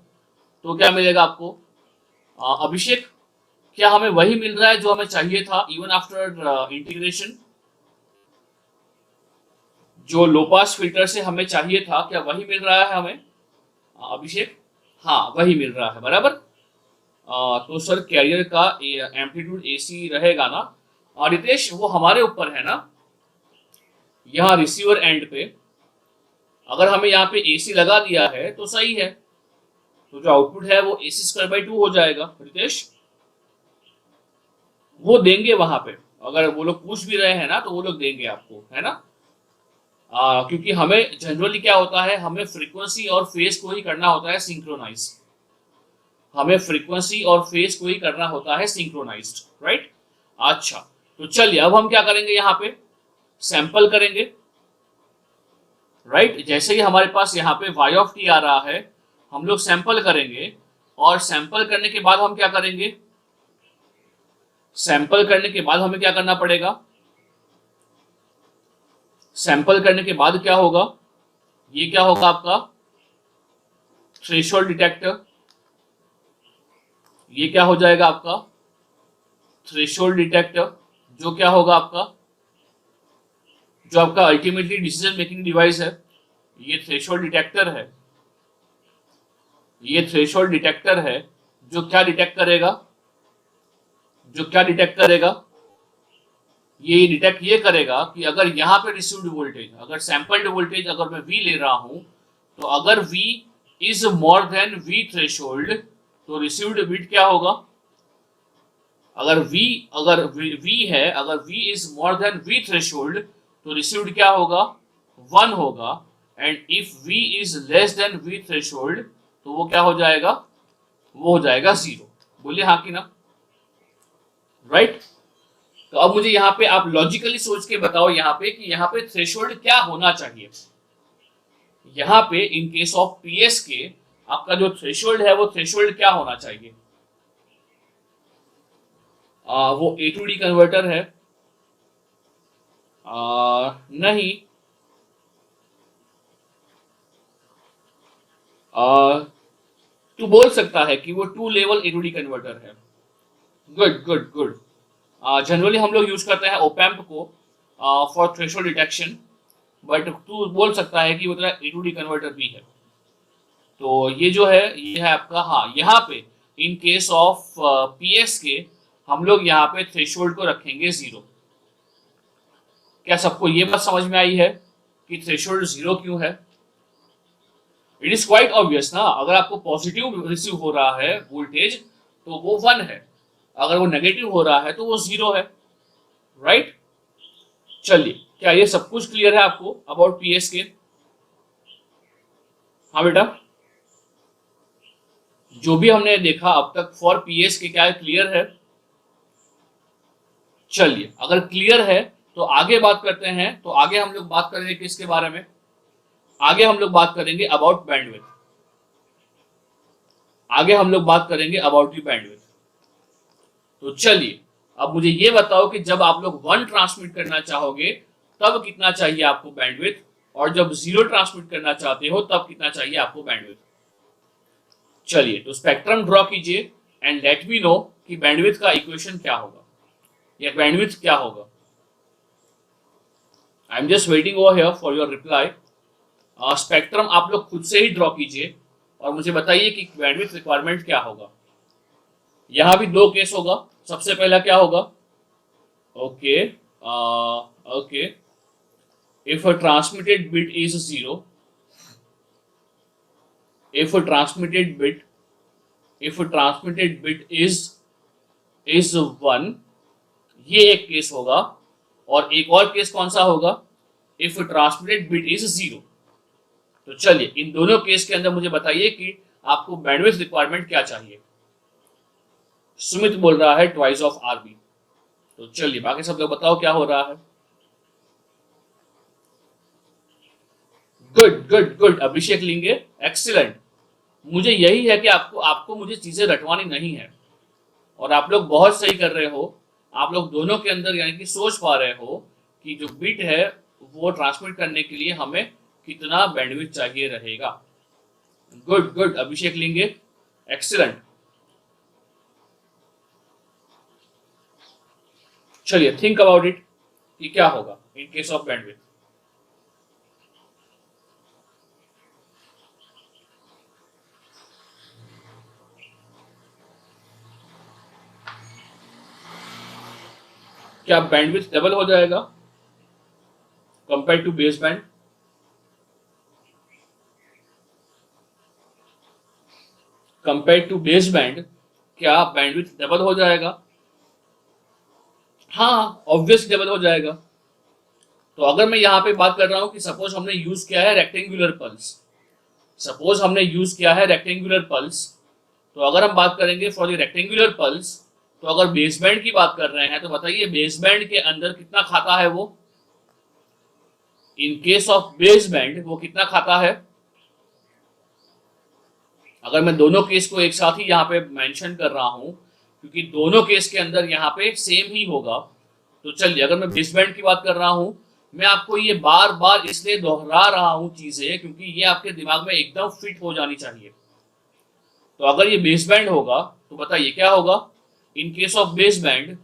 तो क्या मिलेगा आपको? अभिषेक, क्या हमें वही मिल रहा है जो हमें चाहिए था इवन आफ्टर इंटीग्रेशन? जो लो पास फिल्टर से हमें चाहिए था, क्या वही मिल रहा है हमें अभिषेक? हाँ, वही मिल रहा है, बराबर। तो सर कैरियर का एम्पलीट्यूड AC रहेगा ना? रितेश, वो हमारे ऊपर है ना, यहाँ रिसीवर एंड पे अगर हमें यहाँ पे AC लगा दिया है तो सही है, तो जो आउटपुट है वो AC² 2 हो जाएगा। रितेश, वो देंगे वहां पे, अगर वो लोग पूछ भी रहे हैं ना तो वो लोग देंगे आपको, है ना। क्योंकि हमें जनरली क्या होता है, हमें फ्रीक्वेंसी और फेज को ही करना होता है सिंक्रोनाइज। हमें फ्रीक्वेंसी और फेज को ही करना होता है सिंक्रोनाइज्ड, राइट। अच्छा, तो चलिए अब हम क्या करेंगे, यहाँ पे सैंपल करेंगे, राइट। जैसे ही हमारे पास यहाँ पे y आ रहा है, हम लोग सैंपल करेंगे, और सैंपल करने के बाद हम क्या करेंगे, सैंपल करने के बाद हमें क्या करना पड़ेगा, सैंपल करने के बाद क्या होगा, ये क्या होगा आपका थ्रेशोल्ड डिटेक्टर, ये क्या हो जाएगा आपका थ्रेशोल्ड डिटेक्टर, जो क्या होगा आपका, जो आपका अल्टीमेटली डिसीजन मेकिंग डिवाइस है, ये थ्रेशोल्ड डिटेक्टर है। ये थ्रेशोल्ड डिटेक्टर है जो क्या डिटेक्ट करेगा, जो क्या डिटेक्ट करेगा, ये डिटेक्ट ये करेगा कि अगर यहाँ पे रिसीव्ड वोल्टेज, अगर सैंपल्ड वोल्टेज अगर मैं V ले रहा हूं, तो अगर V is more than V threshold तो रिसीव्ड बिट क्या होगा, अगर V है, अगर V is more than V threshold तो रिसीव्ड क्या होगा, 1 होगा। And if V is less than V threshold तो वो क्या हो जाएगा, वो हो जाएगा 0। बोलिए हाँ कि ना, राइट। तो अब मुझे यहाँ पे आप लॉजिकली सोच के बताओ यहाँ पे कि यहाँ पे थ्रेशोल्ड क्या होना चाहिए। यहाँ पे इन केस ऑफ PS के आपका जो थ्रेशोल्ड है वो थ्रेशोल्ड क्या होना चाहिए, वो A to D कन्वर्टर है, नहीं, तू बोल सकता है कि वो 2 level A to D converter है। Good good good. जनरली हम लोग यूज करते हैं ओपैम्प को फॉर थ्रेशोल्ड डिटेक्शन, बट तू बोल सकता है कि वो तेरा A to D कन्वर्टर भी है। तो ये जो है ये है आपका, हाँ, यहाँ पे इन केस ऑफ PS के हम लोग यहाँ पे थ्रेशोल्ड को रखेंगे 0। क्या सबको ये बात समझ में आई है कि थ्रेशोल्ड 0 क्यों है? इट इज क्वाइट ऑब्वियस ना, अगर आपको पॉजिटिव रिसीव हो रहा है वोल्टेज तो वो 1 है, अगर वो नेगेटिव हो रहा है तो वो 0 है, राइट। चलिए, क्या ये सब कुछ क्लियर है आपको अबाउट PS के? हाँ बेटा, जो भी हमने देखा अब तक फॉर PS के क्या क्लियर है? चलिए, अगर क्लियर है तो आगे बात करते हैं। तो आगे हम लोग बात करेंगे किसके बारे में, आगे हम लोग बात करेंगे अबाउट बैंडविड्थ, आगे हम लोग बात करेंगे अबाउट दी बैंडविड्थ। तो चलिए, अब मुझे ये बताओ कि जब आप लोग 1 ट्रांसमिट करना चाहोगे तब कितना चाहिए आपको बैंडविड्थ, और जब 0 ट्रांसमिट करना चाहते हो तब कितना चाहिए आपको बैंडविड्थ। चलिए, तो स्पेक्ट्रम ड्रॉ कीजिए एंड लेट मी नो कि बैंडविड्थ का इक्वेशन क्या होगा या बैंडविड्थ क्या होगा। I am just waiting over here for your reply. Spectrum आप लोग खुद से ही ड्रॉ कीजिए और मुझे बताइए कि बैंडविड्थ रिक्वायरमेंट क्या होगा। यहां भी 2 केस होगा। सबसे पहला क्या होगा, okay okay, if a transmitted bit is 0, if a transmitted bit is 1, ये एक केस होगा। और एक और केस कौन सा होगा, if a transmitted bit is 0। तो चलिए, इन दोनों केस के अंदर मुझे बताइए कि आपको बैंडविड्थ रिक्वायरमेंट क्या चाहिए। सुमित बोल रहा है ट्वाइस ऑफ RB। तो चलिए, बाकी सब लोग बताओ क्या हो रहा है। गुड गुड गुड, अभिषेक लिंगे, एक्सीलेंट। मुझे यही है कि आपको मुझे चीजें रटवानी नहीं है, और आप लोग बहुत सही कर रहे हो। आप लोग दोनों के अंदर यानी कि सोच पा रहे हो कि जो बिट है वो ट्रांसमिट करने के लिए हमें कितना बैंडविड्थ चाहिए रहेगा। गुड गुड, अभिषेक लेंगे, एक्सीलेंट। चलिए थिंक अबाउट इट कि क्या होगा इन केस ऑफ बैंडविड्थ। क्या बैंडविड्थ डबल हो जाएगा compare to base band? Compare to base band क्या बैंडविड्थ डबल हो जाएगा? हाँ, ऑब्वियसली डबल हो जाएगा। तो अगर मैं यहाँ पे बात कर रहा हूँ कि सपोज हमने यूज किया है रेक्टेंगुलर पल्स, सपोज हमने यूज किया है रेक्टेंगुलर पल्स, तो अगर हम बात करेंगे फॉर द रेक्टेंगुलर पल्स, तो अगर बेस बैंड की बात कर रहे हैं तो बताइए बेस बैंड के अंदर कितना खाता है वो? इन केस ऑफ बेस बैंड वो कितना खाता है? अगर मैं दोनों केस को एक साथ ही यहाँ पे मेंशन कर रहा हूँ, क्योंकि दोनों केस के अंदर यहाँ पे सेम ही होगा, तो चलिए अगर मैं बेस बैंड की बात कर रहा हूँ, मैं आपको ये बार बार इसलिए दोहरा रहा हूँ चीजें क्योंकि ये आपके दिमाग में एकदम फिट हो जानी चाहिए। तो अगर ये बेस बैंड होगा तो बताइए क्या होगा in case of base band?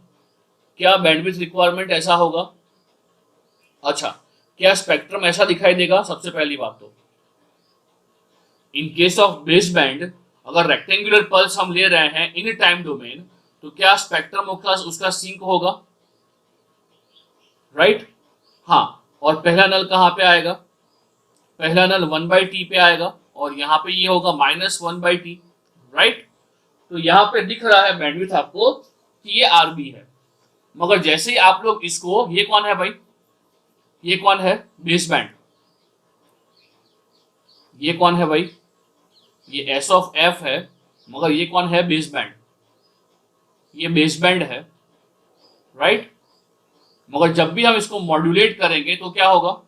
क्या बैंडविड्थ रिक्वायरमेंट ऐसा होगा? अच्छा, क्या स्पेक्ट्रम ऐसा दिखाई देगा? सबसे पहली बात तो in case of base band अगर रेक्टेंगुलर पल्स हम ले रहे हैं इन टाइम डोमेन, तो क्या स्पेक्ट्रम उसका सिंक होगा? राइट? हाँ, और पहला नल कहाँ पे आएगा? पहला नल 1/t पे आएगा और यहाँ पे ये होगा -1/t, राइट? तो यहाँ पे दिख रहा है बैंडविड्थ आपको कि ये आरबी है, मगर जैसे ही आप लोग इसको, ये कौन है भाई? ये कौन है? Base band. ये कौन है भाई? ये एस ऑफ एफ है, मगर ये कौन है? Base band. ये बेस बैंड है, राइट? मगर जब भी हम इसको मॉड्यूलेट करेंगे तो क्या होगा?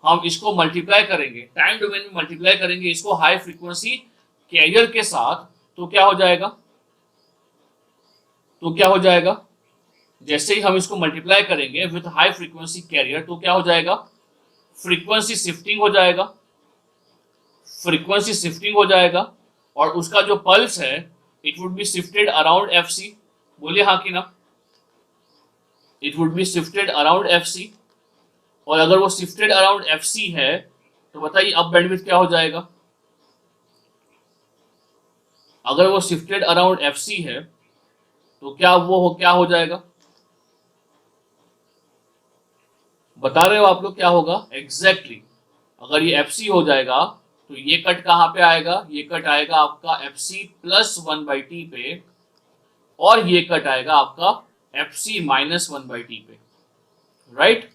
हम इसको मल्टीप्लाई करेंगे, टाइम डोमेन में मल्टीप्लाई करेंगे इसको हाई फ्रीक्वेंसी कैरियर के साथ, तो क्या हो जाएगा? तो क्या हो जाएगा? जैसे ही हम इसको मल्टीप्लाई करेंगे विथ हाई फ्रीक्वेंसी कैरियर, तो क्या हो जाएगा? फ्रीक्वेंसी शिफ्टिंग हो जाएगा, फ्रीक्वेंसी शिफ्टिंग हो जाएगा, और उसका जो पल्स है it would be shifted around F C. बोलिए हाँ कि ना? It would be shifted around F C, और अगर वो शिफ्टेड अराउंड एफ सी है तो बताइए अब बैंडविड्थ क्या हो जाएगा? अगर वो शिफ्टेड अराउंड एफ सी है तो क्या हो जाएगा? बता रहे हो आप लोग क्या होगा एग्जैक्टली? अगर ये एफ सी हो जाएगा तो ये कट कहाँ पे आएगा? ये कट आएगा आपका एफ सी प्लस 1/t पे, और ये कट आएगा आपका एफ सी -1/t पे, राइट?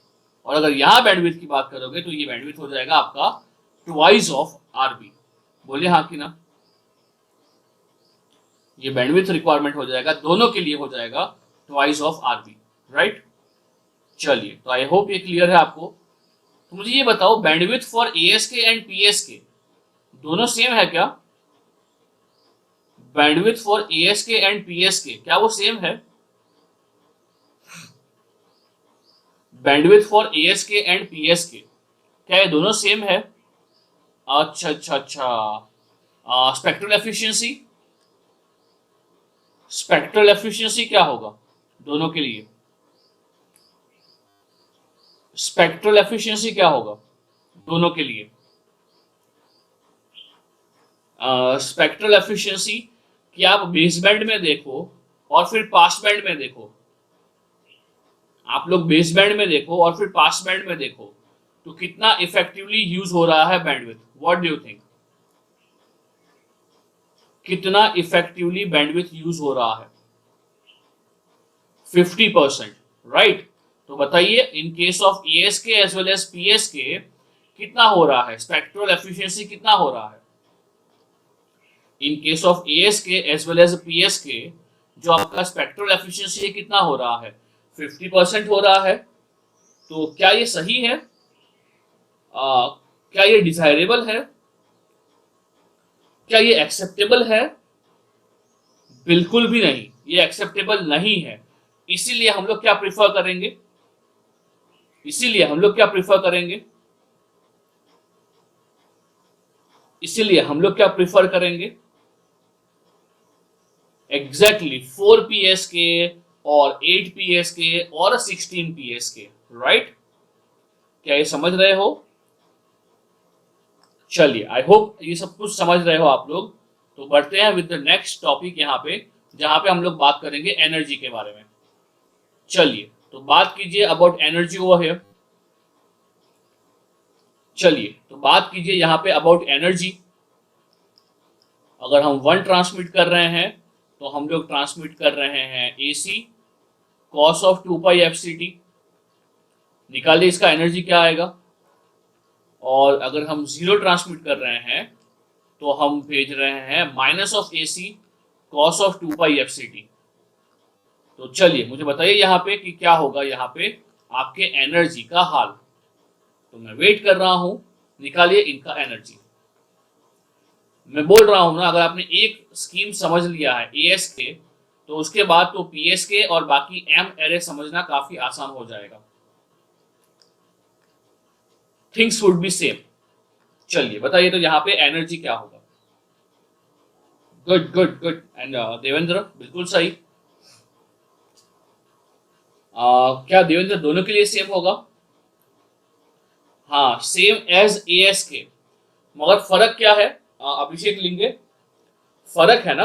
और अगर यहाँ बैंडविड्थ की बात करोगे तो ये बैंडविड्थ हो जाएगा आपका ट्वाइस ऑफ आरबी। बोलिए हाँ कि ना? ये बैंडविड्थ रिक्वायरमेंट हो जाएगा, दोनों के लिए हो जाएगा ट्वाइस ऑफ आरबी, राइट? चलिए, तो आई होप ये क्लियर है आपको। तो मुझे ये बताओ bandwidth for ASK and PSK दोनों सेम है क्या? Bandwidth for ASK and PSK क्या वो सेम है? Bandwidth for ASK and PSK क्या ये दोनों सेम है? अच्छा अच्छा अच्छा। स्पेक्ट्रल एफिशिएंसी, स्पेक्ट्रल एफिशिएंसी क्या होगा दोनों के लिए? स्पेक्ट्रल एफिशिएंसी क्या होगा दोनों के लिए? स्पेक्ट्रल एफिशिएंसी कि आप बेस बैंड में देखो और फिर पास बैंड में देखो, आप लोग बेस बैंड में देखो और फिर पास बैंड में देखो, तो कितना इफेक्टिवली यूज हो रहा है bandwidth? What do you think? कितना इफेक्टिवली बैंडविड्थ यूज हो रहा है? 50%, राइट? तो बताइए in case of ASK as well as PSK कितना हो रहा है? स्पेक्ट्रल एफिशिएंसी कितना हो रहा है? In case of ASK as well as PSK जो आपका स्पेक्ट्रल एफिशिएंसी कितना हो रहा है? 50% हो रहा है। तो क्या ये सही है? क्या ये डिजायरेबल है? क्या ये एक्सेप्टेबल है? बिल्कुल भी नहीं, ये एक्सेप्टेबल नहीं है। इसीलिए हम लोग क्या प्रिफर करेंगे? इसीलिए हम लोग क्या प्रिफर करेंगे, इसीलिए हम लोग क्या प्रिफर करेंगे, एग्जैक्टली 4 पीएस के और 8 पीएस के और 16 पीएस के, राइट। क्या ये समझ रहे हो? चलिए, आई होप ये सब कुछ समझ रहे हो आप लोग। तो बढ़ते हैं विद द नेक्स्ट टॉपिक यहाँ पे, जहां पे हम लोग बात करेंगे एनर्जी के बारे में। चलिए, तो बात कीजिए अबाउट एनर्जी ओवर हियर। चलिए, तो बात कीजिए यहाँ पे अबाउट एनर्जी। अगर हम वन ट्रांसमिट कर रहे हैं तो हम लोग ट्रांसमिट कर रहे हैं A C cos of 2 pi F C T. निकालिए इसका एनर्जी क्या आएगा। और अगर हम जीरो ट्रांसमिट कर रहे हैं तो हम भेज रहे हैं minus of A C cos of 2 pi F C T. तो चलिए मुझे बताइए यहाँ पे कि क्या होगा यहाँ पे आपके एनर्जी का हाल। तो मैं वेट कर रहा हूं, निकालिए इनका एनर्जी। मैं बोल रहा हूं ना, अगर आपने एक स्कीम समझ लिया है एएस के, तो उसके बाद तो पीएस के और बाकी एम एरे समझना काफी आसान हो जाएगा। Things would be same. चलिए बताइए तो यहाँ पे एनर्जी क्या होगा। Good good good. And Devendra बिल्कुल सही। क्या देवेंद्र दोनों के लिए सेम होगा? हाँ, सेम एज एएस के, मगर फर्क क्या है? अभिषेक लिंगे, फर्क है ना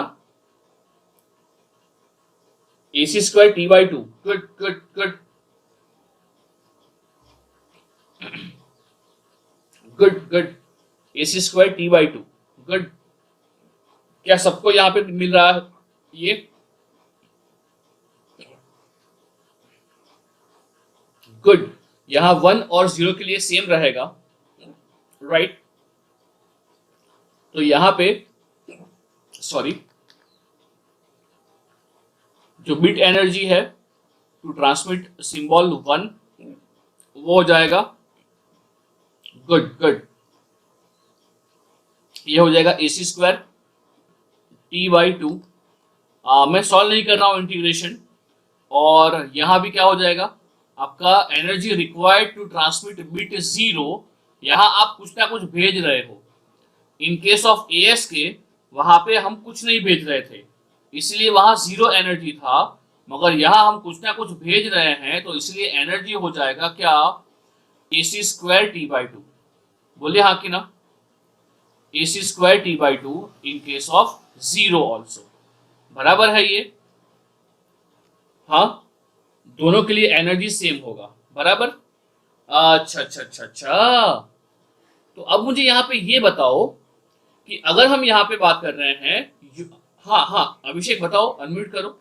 AC square T by two. Good good good good good. AC square T by two, good. क्या सबको यहाँ पे मिल रहा है ये? गुड। यहाँ 1 और 0 के लिए सेम रहेगा, राइट। तो यहाँ पे सॉरी, जो बिट एनर्जी है टू ट्रांसमिट सिंबल 1, वो हो जाएगा, गुड गुड, ये हो जाएगा AC square T by two. मैं सॉल्व नहीं कर रहा हूं इंटीग्रेशन। और यहां भी क्या हो जाएगा आपका energy required to transmit bit 0। यहां आप कुछ ना कुछ भेज रहे हो। इन केस ऑफ एएस के वहां पे हम कुछ नहीं भेज रहे थे, इसलिए वहां 0 एनर्जी था। मगर यहां हम कुछ ना कुछ भेज रहे हैं, तो इसलिए एनर्जी हो जाएगा क्या, AC square T by two. बोलिए हाँ कि ना, AC square T by two in case of 0 also. बराबर है ये? हाँ, दोनों के लिए एनर्जी सेम होगा, बराबर। अच्छा अच्छा अच्छा अच्छा। तो अब मुझे यहाँ पे ये बताओ कि अगर हम यहाँ पे बात कर रहे हैं, हाँ हाँ अभिषेक बताओ, अनम्यूट करो।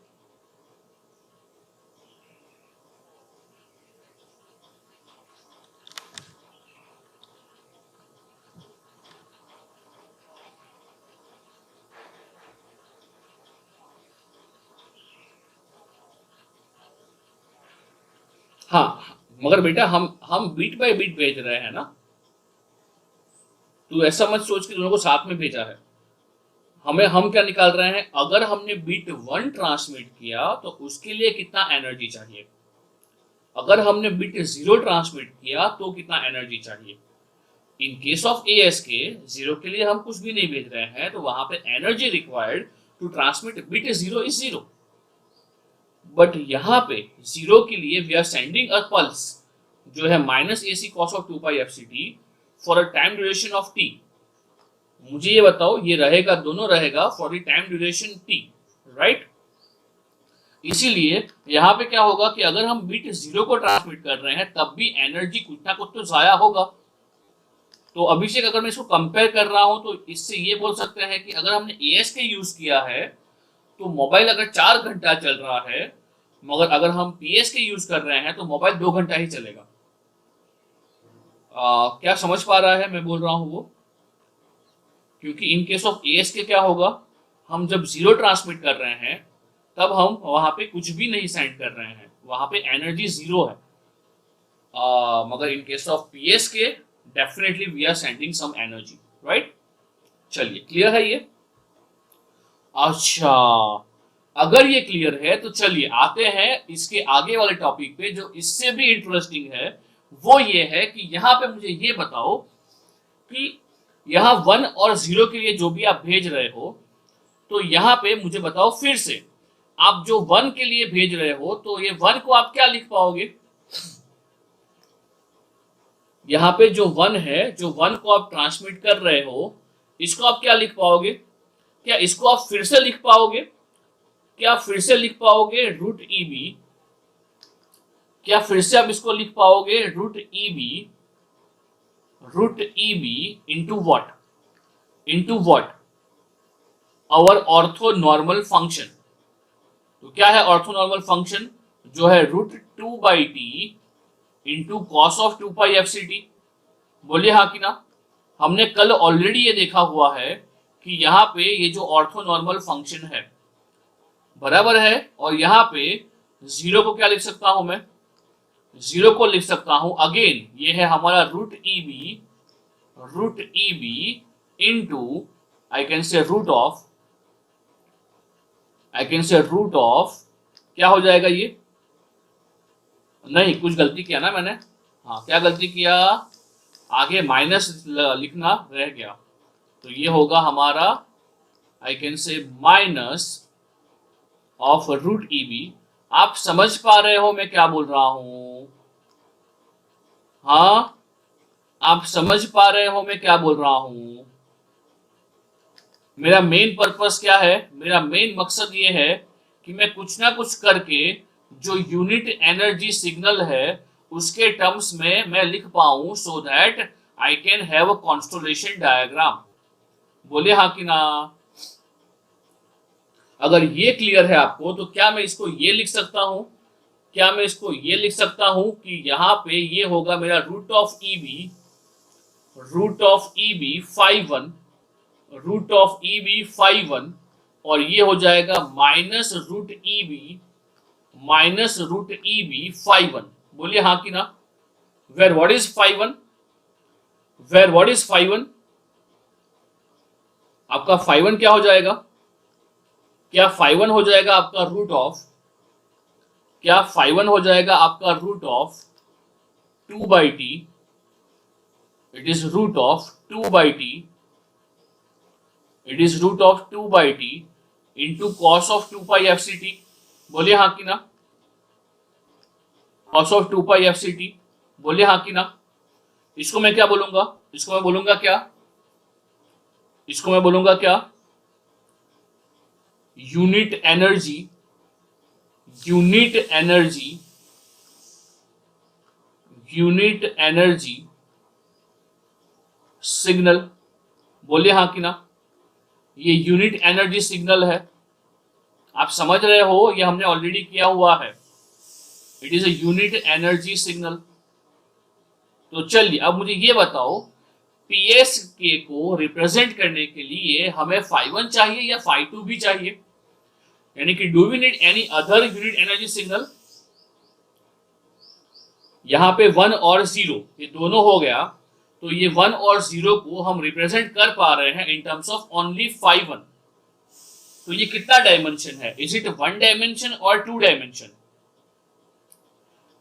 हाँ, मगर बेटा हम बीट बाय बीट भेज रहे हैं ना। तू ऐसा मत सोच कि दोनों को साथ में भेजा है। हम क्या निकाल रहे हैं, अगर हमने बिट 1 ट्रांसमिट किया तो उसके लिए कितना एनर्जी चाहिए, अगर हमने बिट 0 ट्रांसमिट किया तो कितना एनर्जी चाहिए। इन केस ऑफ एएस के 0 के लिए हम कुछ भी नहीं भेज रहे हैं, तो वहां पे energy required to transmit bit 0 is 0। But यहाँ पे 0 के लिए we are sending a pulse जो है minus A C cos of 2 pi F C T for a time duration of T. मुझे ये बताओ, ये रहेगा, दोनों रहेगा for the time duration T, right. इसीलिए यहाँ पे क्या होगा कि अगर हम बिट 0 को ट्रांसमिट कर रहे हैं तब भी एनर्जी कुछ ना कुछ तो जाया होगा। तो अभिषेक, अगर मैं इसको कंपेयर कर रहा हूं तो इससे ये बोल सकते हैं कि अगर हमने एएस के यूज किया है तो मोबाइल अगर 4 घंटा चल रहा है, मगर अगर हम पीएस के यूज कर रहे हैं तो मोबाइल 2 घंटा ही चलेगा। क्या समझ पा रहा है मैं बोल रहा हूं वो? क्योंकि इन केस ऑफ एएस के क्या होगा, हम जब 0 ट्रांसमिट कर रहे हैं तब हम वहां पे कुछ भी नहीं सेंड कर रहे हैं, वहां पे एनर्जी 0 है। मगर in case of P S K definitely we are sending some energy, right. चलिए, क्लियर है ये? अच्छा, अगर ये क्लियर है तो चलिए आते हैं इसके आगे वाले टॉपिक पे जो इससे भी इंटरेस्टिंग है, वो ये है कि यहाँ पे मुझे ये बताओ कि यहाँ 1 और 0 के लिए जो भी आप भेज रहे हो, तो यहाँ पे मुझे बताओ फिर से, आप जो 1 के लिए भेज रहे हो तो ये 1 को आप क्या लिख पाओगे? यहाँ पे जो 1 है, जो 1 को आप ट्रांसमिट कर रहे हो, इसको आप क्या लिख पाओगे? क्या इसको आप फिर से लिख पाओगे? क्या फिर से लिख पाओगे रूट ई बी? क्या फिर से आप इसको लिख पाओगे root E B into what? Into what? Our orthonormal function. तो क्या है ऑर्थोनॉर्मल फंक्शन? जो है root 2/t into cos of 2 pi F C T. बोलिए हाँ कि ना? हमने कल ऑलरेडी ये देखा हुआ है कि यहाँ पे ये जो ऑर्थोनॉर्मल फंक्शन है बराबर है, और यहाँ पे 0 को क्या लिख सकता हूं मैं? 0 को लिख सकता हूं अगेन, ये है हमारा root E B into I can say root of क्या हो जाएगा ये? नहीं, कुछ गलती किया ना मैंने। हाँ, क्या गलती किया? आगे माइनस लिखना रह गया, तो ये होगा हमारा I can say minus of root E B. आप समझ पा रहे हो मैं क्या बोल रहा हूं? हाँ, आप समझ पा रहे हो मैं क्या बोल रहा हूं? मेरा मेन पर्पस क्या है? मेरा मेन मकसद ये है कि मैं कुछ ना कुछ करके जो यूनिट एनर्जी सिग्नल है उसके टर्म्स में मैं लिख पाऊं, so that I can have a constellation diagram. बोले हाँ कि ना? अगर ये क्लियर है आपको, तो क्या मैं इसको ये लिख सकता हूं? क्या मैं इसको ये लिख सकता हूं कि यहाँ पे ये होगा मेरा root of E B phi one, और ये हो जाएगा minus root E B phi one. बोलिए हाँ कि ना? Where what is phi one? आपका फाई वन क्या हो जाएगा? क्या फाई वन हो जाएगा आपका रूट ऑफ? क्या फाई वन हो जाएगा आपका root of 2/t? It is root of 2/t into cos of 2 pi F C T. बोलिए हाँ कि ना? Cos of 2 pi F C T. बोलिए हाँ कि ना? इसको मैं क्या बोलूंगा? इसको मैं बोलूंगा क्या? Unit energy signal. बोलिए हाँ कि ना? ये यूनिट एनर्जी सिग्नल है। आप समझ रहे हो, ये हमने ऑलरेडी किया हुआ है। It is a unit energy signal. तो चलिए अब मुझे ये बताओ, पीएसके को रिप्रेजेंट करने के लिए हमें फाई वन चाहिए या फाई टू भी चाहिए? यानी कि do we need any other unit energy signal? यहाँ पे 1 और 0 ये दोनों हो गया, तो ये 1 और 0 को हम रिप्रेजेंट कर पा रहे हैं in terms of only phi one. तो ये कितना डायमेंशन है? इज इट 1 डायमेंशन और 2 डायमेंशन?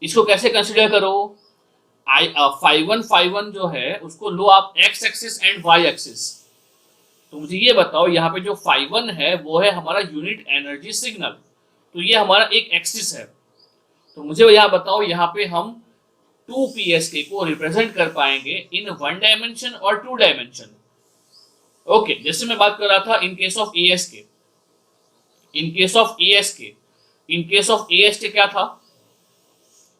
इसको कैसे कंसिडर करो? फाई वन जो है उसको लो आप X axis and Y axis. तो मुझे ये बताओ, यहाँ पे जो फाई वन है वो है हमारा यूनिट एनर्जी सिग्नल, तो ये हमारा एक एक्सिस है। तो मुझे यहाँ बताओ, यहाँ पे हम 2 पीएसके को रिप्रेजेंट कर पाएंगे इन 1 डायमेंशन और 2 डायमेंशन। ओके, जैसे मैं बात कर रहा था in case of ASK. In case of ASK क्या था?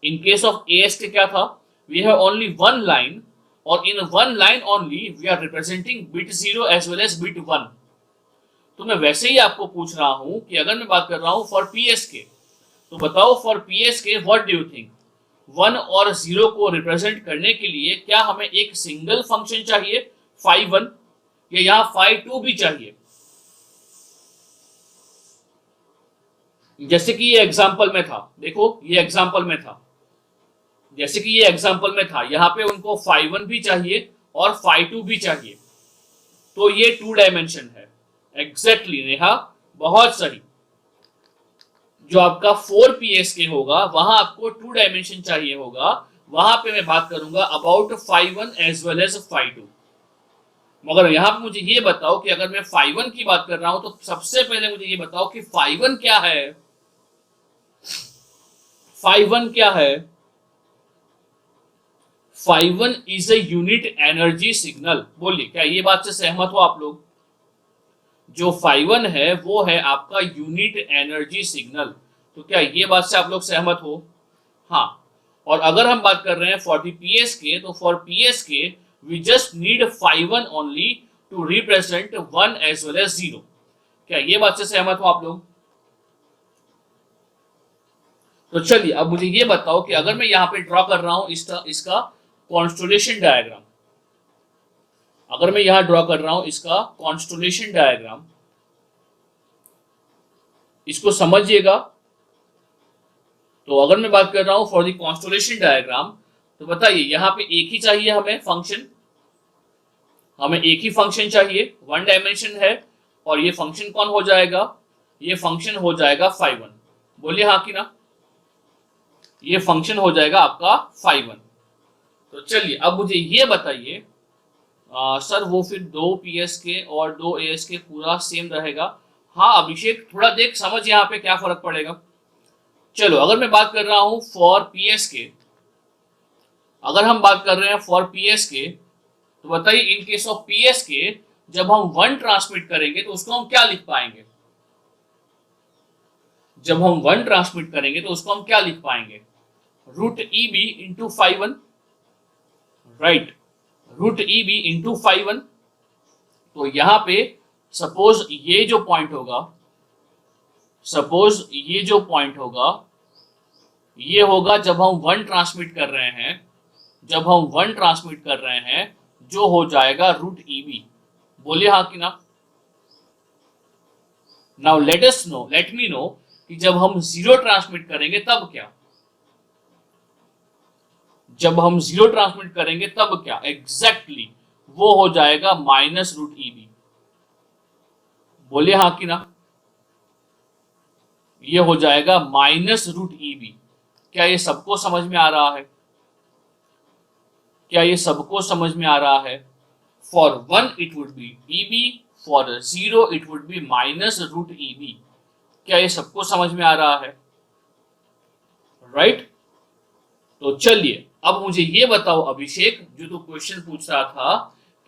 इन केस ऑफ एएसके क्या था? वी हैव ओनली 1 लाइन, और इन 1 line only we are representing bit 0 as well as bit 1। तो मैं वैसे ही आपको पूछ रहा हूं कि अगर मैं बात कर रहा हूं फॉर पीएसके, तो बताओ for PSK what do you think? 1 और 0 को रिप्रेजेंट करने के लिए क्या हमें एक सिंगल फंक्शन चाहिए फाई वन, या यहाँ फाई टू भी चाहिए? जैसे कि ये एग्जाम्पल में था, देखो ये एग्जाम्पल में था, जैसे कि ये एग्जाम्पल में था, यहाँ पे उनको फाई वन भी चाहिए और फाई टू भी चाहिए, तो ये 2 डायमेंशन है। एग्जैक्टली नेहा, बहुत सही। जो आपका 4 पीएसके होगा वहां आपको 2 डायमेंशन चाहिए होगा, वहां पे मैं बात करूंगा about phi one as well as phi two. मगर यहाँ पे मुझे ये बताओ कि अगर मैं फाई वन की बात कर रहा हूं तो सबसे पहले मुझे ये बताओ कि फाई वन क्या है। फाई वन क्या है? Phi one is a unit energy signal. बोलिए, क्या ये बात से सहमत हो आप लोग? जो फाई वन है वो है आपका यूनिट एनर्जी सिग्नल। तो क्या ये बात से आप लोग सहमत हो? हाँ। और अगर हम बात कर रहे हैं फॉर दी पीएस के, तो for P S K we just need phi one only to represent one as well as zero. क्या ये बात से सहमत हो आप लोग? तो चलिए अब मुझे ये बताओ कि अगर मैं यहाँ पे ड्रॉ कर रहा हूं इसका कॉन्स्टलेशन डायग्राम, अगर मैं यहां ड्रॉ कर रहा हूं इसका कॉन्स्टलेशन डायग्राम, इसको समझिएगा। तो अगर मैं बात कर रहा हूं फॉर द कॉन्स्टलेशन डायग्राम, तो बताइए यहां पे एक ही चाहिए हमें फंक्शन, हमें एक ही फंक्शन चाहिए, वन डायमेंशन है, और ये फंक्शन कौन हो जाएगा? ये फंक्शन हो जाएगा फाई वन। बोलिए हाँ कि ना? ये फंक्शन हो जाएगा आपका फाई वन। तो चलिए अब मुझे ये बताइए सर वो फिर दो पीएस के और दो एएस के पूरा सेम रहेगा? हाँ अभिषेक, थोड़ा देख समझ यहाँ पे क्या फर्क पड़ेगा। चलो अगर मैं बात कर रहा हूं फॉर पीएस के, अगर हम बात कर रहे हैं फॉर पीएस के, तो बताइए इन केस ऑफ पीएस के जब हम वन ट्रांसमिट करेंगे तो उसको हम क्या लिख पाएंगे? जब हम वन ट्रांसमिट करेंगे तो उसको हम क्या लिख पाएंगे? Root E B into phi one, right, root E B into phi one. तो यहां पे सपोज ये जो पॉइंट होगा, सपोज ये जो पॉइंट होगा, ये होगा जब हम वन ट्रांसमिट कर रहे हैं, जब हम वन ट्रांसमिट कर रहे हैं, जो हो जाएगा रूट ई बी। बोलिए हाँ कि ना? Now let us know, late me know कि जब हम जीरो ट्रांसमिट करेंगे तब क्या? जब हम जीरो ट्रांसमिट करेंगे तब क्या? एग्जैक्टली वो हो जाएगा माइनस रूट ई बी। बोलिए हाँ कि ना? ये हो जाएगा माइनस रूट ई बी। क्या ये सबको समझ में आ रहा है? क्या ये सबको समझ में आ रहा है? For one it would be E B, for zero it would be minus root E B. क्या ये सबको समझ में आ रहा है? राइट? तो चलिए अब मुझे ये बताओ अभिषेक, जो तू क्वेश्चन पूछ रहा था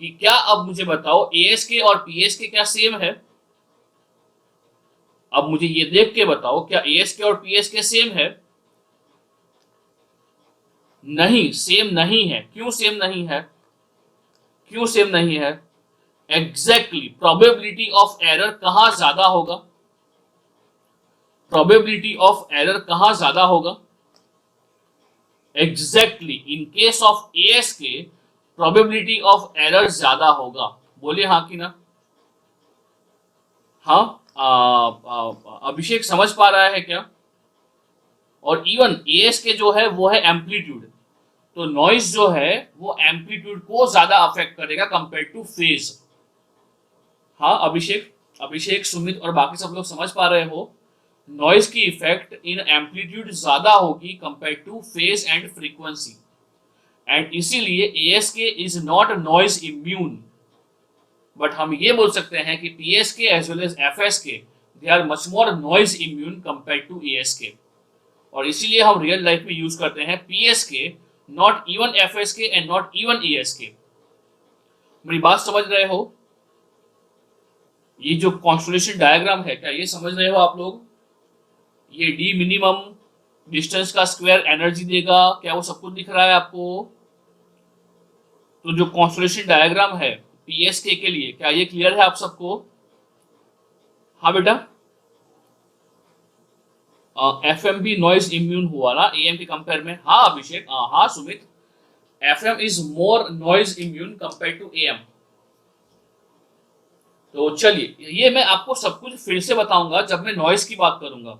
कि क्या, अब मुझे बताओ एएस के और पीएस के क्या सेम है? अब मुझे ये देख के बताओ क्या एएस के और पीएस के सेम है? नहीं, सेम नहीं है। क्यों सेम नहीं है? क्यों सेम नहीं है? एग्जैक्टली प्रोबेबिलिटी ऑफ एरर कहां ज्यादा होगा? प्रोबेबिलिटी ऑफ एरर कहां ज्यादा होगा? Exactly in case of as के प्रोबेबिलिटी ऑफ एरर ज्यादा होगा। बोलिए हाँ कि ना? हाँ, अभिषेक समझ पा रहा है क्या? और इवन एएस के जो है वो है एम्पलीट्यूड, तो नॉइज जो है वो एम्पलीट्यूड को ज्यादा अफेक्ट करेगा कंपेयर टू फेज। हाँ अभिषेक, अभिषेक, सुमित और बाकी सब लोग समझ पा रहे हो? नॉइज की इफेक्ट इन एम्पलीट्यूड ज्यादा होगी compare to phase and frequency, and इसीलिए ASK is not noise immune. But हम ये बोल सकते हैं कि PSK as well as FSK they are much more noise immune compare to ASK, और इसीलिए हम रियल लाइफ में यूज करते हैं PSK, not even FSK and not even ASK. मेरी बात समझ रहे हो? ये जो कॉन्स्टलेशन डायग्राम है, क्या ये समझ रहे हो आप लोग? ये डी मिनिमम डिस्टेंस का स्क्वायर एनर्जी देगा, क्या वो सब कुछ दिख रहा है आपको? तो जो कॉन्स्टलेशन डायग्राम है पीएसके के लिए, क्या ये क्लियर है आप सबको? हाँ बेटा, एफएम भी नॉइज इम्यून हुआ ना एएम के कंपेयर में? हाँ अभिषेक, हाँ Sumit, FM is more noise immune compare to AM. तो चलिए ये मैं आपको सब कुछ फिर से बताऊंगा जब मैं नॉइज की बात करूंगा,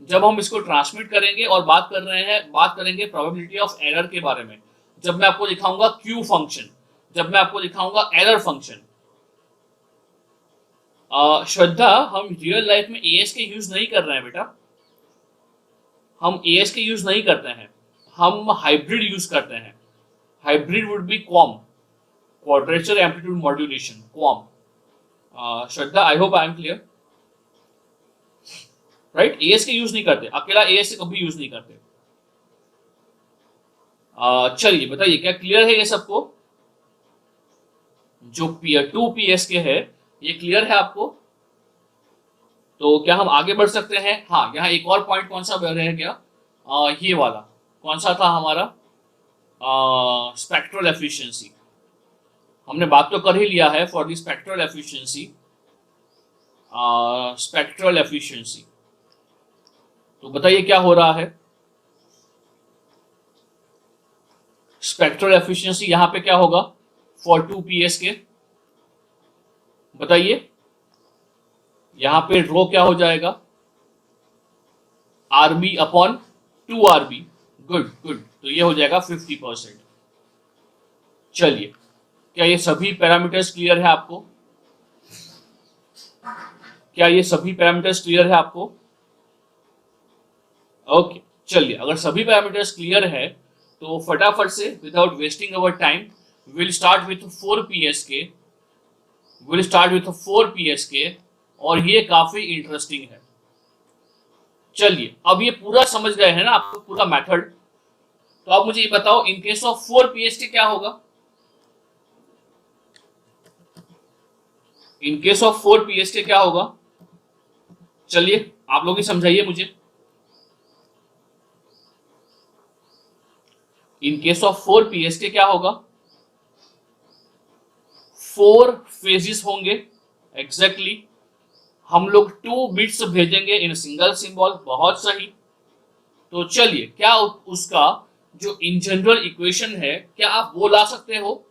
जब हम इसको ट्रांसमिट करेंगे और बात कर रहे हैं, बात करेंगे प्रोबेबिलिटी ऑफ एरर के बारे में, जब मैं आपको दिखाऊंगा क्यू फंक्शन, जब मैं आपको दिखाऊंगा एरर फंक्शन। श्रद्धा, हम रियल लाइफ में एएस के यूज नहीं कर रहे हैं बेटा, हम एएस के यूज नहीं करते हैं। हम हाइब्रिड यूज करते हैं. Hybrid would be QAM, quadrature amplitude modulation, QAM. Shraddha, I hope I am clear. Right, ASK use नहीं करते, अकेला ASK कभी यूज नहीं करते. चलिए बताइए, क्या क्लियर है ये सबको? जो 2PSK है ये क्लियर है आपको? तो क्या हम आगे बढ़ सकते हैं? हाँ, यहाँ एक और पॉइंट कौन सा रह गया? ये वाला कौन सा था हमारा? Spectral efficiency. हमने बात तो कर ही लिया है for the spectral efficiency. Spectral efficiency, तो बताइए क्या हो रहा है? स्पेक्ट्रल एफिशिएंसी यहाँ पे क्या होगा फॉर 2PSK? बताइए, यहाँ पे रो क्या हो जाएगा? RB upon 2RB. Good good, तो ये हो जाएगा 50%. चलिए, क्या ये सभी पैरामीटर्स क्लियर है आपको? क्या ये सभी पैरामीटर्स क्लियर है आपको? ओके, चलिए, अगर सभी पैरामीटर्स क्लियर है तो फटाफट से without wasting our time will start with 4PSK. Will start with 4PSK और ये काफी इंटरेस्टिंग है. चलिए, अब ये पूरा समझ गए हैं ना आपको, पूरा मेथड? तो आप मुझे ये बताओ, इन केस ऑफ 4PSK क्या होगा? इन केस ऑफ 4PSK क्या होगा? चलिए, आप लोग ही समझाइए मुझे. इन केस ऑफ 4PSK क्या होगा? 4 फेजेस होंगे. एग्जैक्टली हम लोग 2 बिट्स भेजेंगे इन सिंगल सिंबल. बहुत सही. तो चलिए, क्या उसका जो इन जनरल इक्वेशन है क्या आप वो ला सकते हो?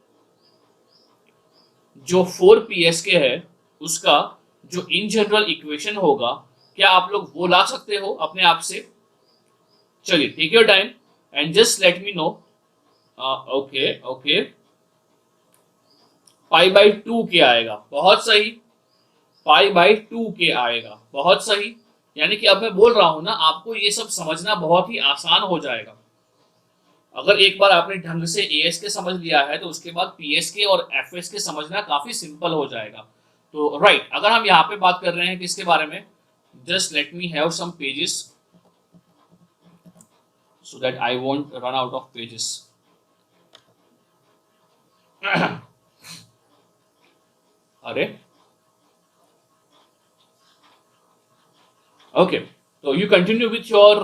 जो 4PSK है उसका जो इन जनरल इक्वेशन होगा, क्या आप लोग वो ला सकते हो अपने आप से? चलिए, take your time and just let me know. Okay okay, pi by 2K आएगा. बहुत सही, पाई बाई 2K आएगा. बहुत सही. यानी कि अब मैं बोल रहा हूं ना, आपको ये सब समझना बहुत ही आसान हो जाएगा. अगर एक बार आपने ढंग से ASK समझ लिया है तो उसके बाद PSK और FSK समझना काफी सिंपल हो जाएगा. तो राइट, अगर हम यहाँ पे बात कर रहे हैं किसके बारे में, just let me have some pages so that I won't run out of pages. अरे okay, so you continue with your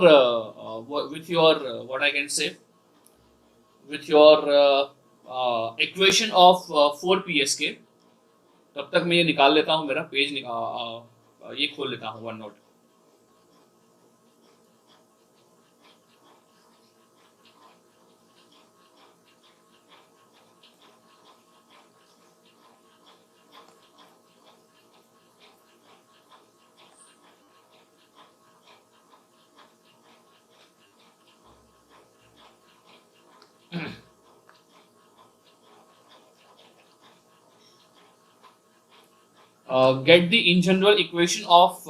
what I can say, with your equation of 4PSK. तब तक मैं ये निकाल लेता हूँ, मेरा पेज ये खोल लेता हूँ one note. Get the in general equation of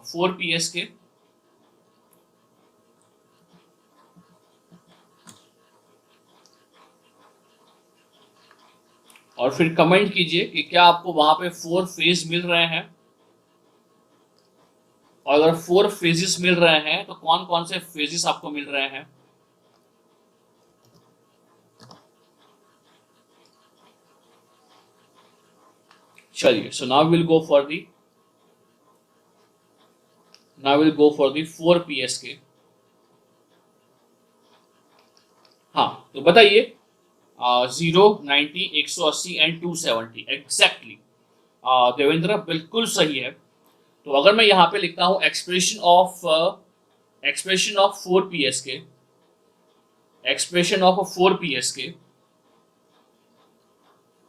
4PSK. और फिर कमेंट कीजिए कि क्या आपको वहां पे 4 फेज मिल रहे हैं, और अगर 4 फेजेस मिल रहे हैं तो कौन कौन से फेजेस आपको मिल रहे हैं. चलिए, so now will go for the 4PSK. हाँ, तो बताइए 0, 90, 180 एंड 270 एग्जैक्टली. देवेंद्र बिल्कुल सही है. तो अगर मैं यहाँ पे लिखता हूँ expression of 4PSK, expression of 4PSK.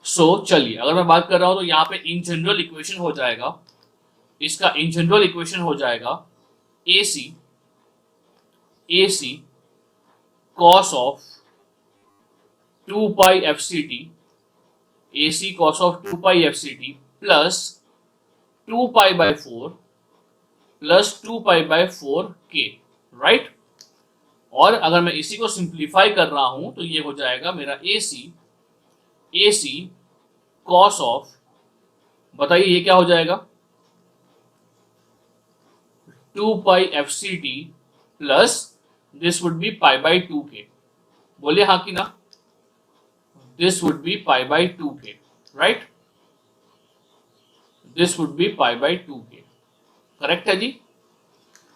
सो चलिए, अगर मैं बात कर रहा हूँ तो यहाँ पे इन जनरल इक्वेशन हो जाएगा, इसका इन जनरल इक्वेशन हो जाएगा AC cos of 2 pi FCT, AC cos of 2 pi FCT plus 2 pi by 4 plus 2 pi by 4K. Right, और अगर मैं इसी को सिंप्लीफाई कर रहा हूं तो ये हो जाएगा मेरा ए सी कॉस ऑफ, बताइए ये क्या हो जाएगा, 2 pi F C t plus this would be pi by 2k, बोलिए हाँ कि ना, this would be pi by 2k, right, this would be pi by 2k, correct है जी।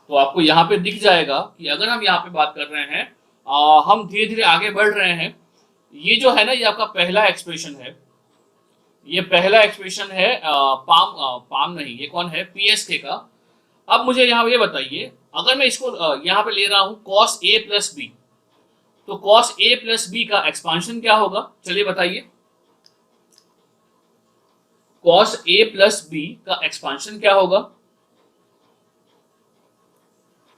तो आपको यहाँ पे दिख जाएगा कि अगर हम यहाँ पे बात कर रहे हैं, हम धीरे धीरे आगे बढ़ रहे हैं। ये जो है ना, ये आपका पहला एक्सप्रेशन है, ये पहला एक्सप्रेशन है पाम नहीं, ये कौन है, पीएसके का। अब मुझे यहाँ ये बताइए, अगर मैं इसको यहाँ पे ले रहा हूँ कॉस ए प्लस बी, तो कॉस ए प्लस बी का एक्सपांशन क्या होगा, चलिए बताइए, कॉस ए प्लस बी का एक्सपांशन क्या होगा,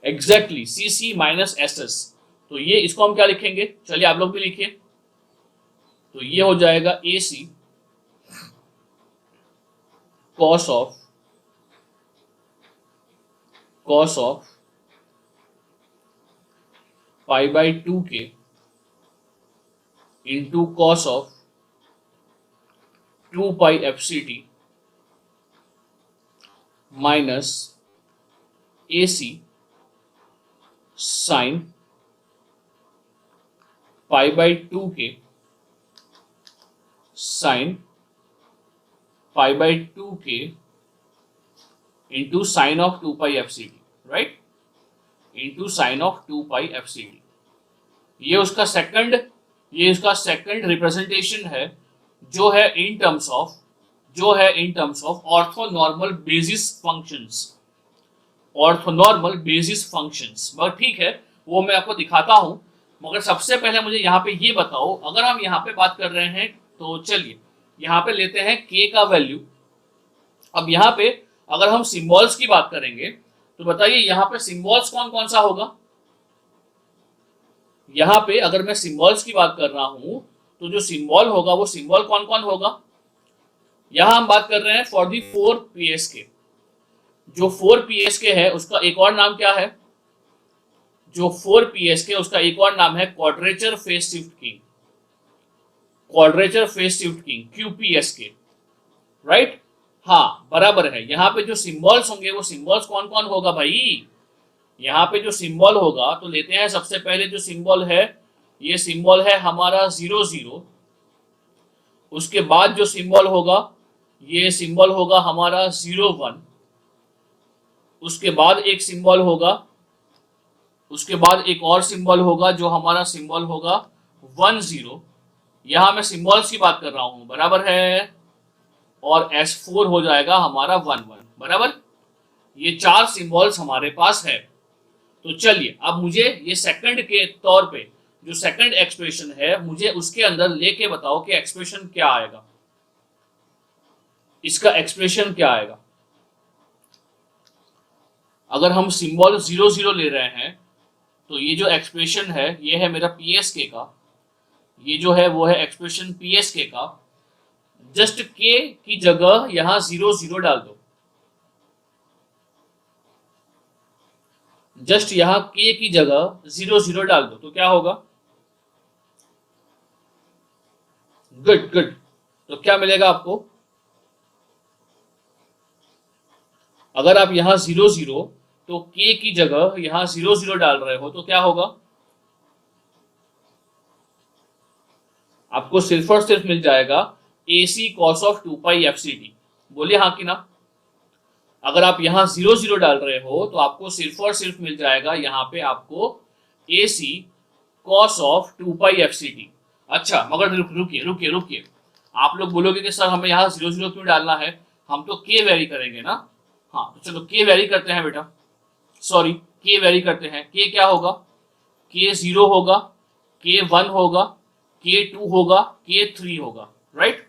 एग्जैक्टली सी सी माइनस एस एस। तो ये इसको हम क्या लिखेंगे, चलिए आप लोग भी लिखिए, तो ये हो जाएगा A C cos of pi by 2k into cos of 2 pi F C t minus A c sine pi by 2k sine pi by 2k into sine of 2 pi F C t, right, into sine of 2 pi F C T. ये उसका सेकंड रिप्रेजेंटेशन है, जो है in terms of orthonormal basis functions, orthonormal basis functions. मगर ठीक है, वो मैं आपको दिखाता हूं, मगर सबसे पहले मुझे यहाँ पे ये बताओ, अगर हम यहाँ पे बात कर रहे हैं तो चलिए यहाँ पे लेते हैं k का वैल्यू। अब यहाँ पे अगर हम सिंबल्स की बात करेंगे तो बताइए यहाँ पे सिंबल्स कौन कौन सा होगा, यहाँ पे अगर मैं सिंबल्स की बात कर रहा हूं तो जो सिंबल होगा वो सिंबल कौन कौन होगा, यहां हम बात कर रहे हैं फॉर दी 4 PSK। जो 4 PSK है उसका एक और नाम क्या है, जो 4 PSK उसका एक और नाम है quadrature phase shift king, quadrature phase shift king QPSK, right. हाँ बराबर है, यहाँ पे जो सिंबल्स होंगे वो सिंबल्स कौन कौन होगा भाई, यहाँ पे जो सिंबल होगा तो लेते हैं सबसे पहले जो सिंबल है, ये सिंबल है हमारा 0 उसके बाद जो सिंबल होगा ये सिंबल होगा हमारा 0 1, उसके बाद एक सिंबल होगा, उसके बाद एक और सिंबल होगा जो हमारा सिंबल होगा 1 0। यहां मैं सिंबल्स की बात कर रहा हूं, बराबर है, और S4 हो जाएगा हमारा 1 1, बराबर। ये 4 सिंबल्स हमारे पास है। तो चलिए अब मुझे ये सेकंड के तौर पे जो सेकंड एक्सप्रेशन है, मुझे उसके अंदर लेके बताओ कि एक्सप्रेशन क्या आएगा, इसका एक्सप्रेशन क्या आएगा। अगर हम सिंबल 0 0 ले रहे हैं तो ये जो एक्सप्रेशन है ये है मेरा PSK का, ये जो है वो है एक्सप्रेशन PSK का। जस्ट k की जगह यहां 0 0 डाल दो, जस्ट यहां k की जगह 0 0 डाल दो, तो क्या होगा, गुड गुड। तो क्या मिलेगा आपको, अगर आप यहां 0 0 तो k की जगह यहां 0 0 डाल रहे हो तो क्या होगा, आपको सिर्फ और सिर्फ मिल जाएगा AC cos of 2 pi FCT, बोलिए हाँ कि ना। अगर आप यहां 0 0 डाल रहे हो तो आपको सिर्फ और सिर्फ मिल जाएगा यहाँ पे आपको AC cos of 2 pi FCT। अच्छा मगर रुकिए रुकिए रुकिए, आप लोग बोलोगे कि सर हमें यहाँ 0 0 क्यों डालना है, हम तो k वेरी करेंगे ना। हाँ तो चलो k वेरी करते हैं बेटा, सॉरी k वेरी करते हैं। k क्या होगा, k 0 होगा, k 1 होगा, k 2 होगा, k 3 होगा, राइट,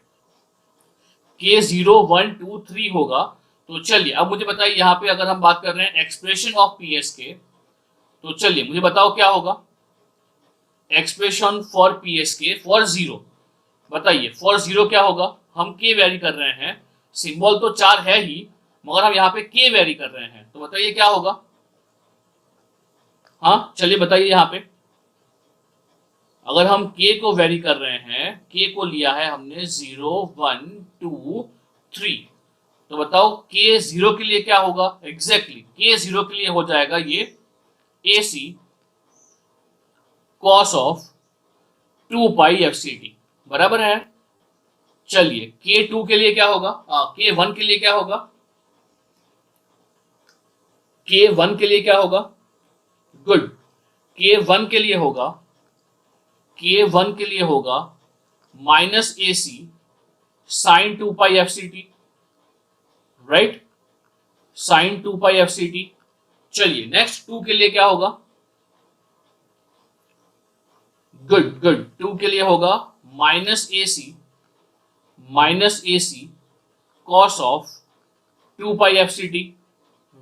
k 0 1 2 3 होगा। तो चलिए अब मुझे बताइए यहाँ पे अगर हम बात कर रहे हैं एक्सप्रेशन ऑफ PSK, तो चलिए मुझे बताओ क्या होगा, एक्सप्रेशन फॉर PSK फॉर 0, बताइए फॉर 0 क्या होगा, हम k वेरी कर रहे हैं, सिंबल तो 4 है ही मगर हम यहाँ पे k वेरी कर रहे हैं, तो बताइए क्या होगा। हाँ चलिए बताइए यहाँ पे अगर हम k को वेरी कर रहे हैं, k को लिया है हमने 0 1 2 3, तो बताओ k 0 के लिए क्या होगा? एग्जैक्टली k 0 के लिए हो जाएगा ये AC cos of 2 pi FCT, बराबर है। चलिए k2 के लिए क्या होगा? k1 के लिए क्या होगा? k1 के लिए क्या होगा? गुड, k1 के लिए होगा, k1 के लिए होगा minus AC sine 2 pi FCT, right, sign 2 pi FCT। चलिए नेक्स्ट 2 के लिए क्या होगा? गुड गुड, 2 के लिए होगा minus AC cos of 2 pi FCT,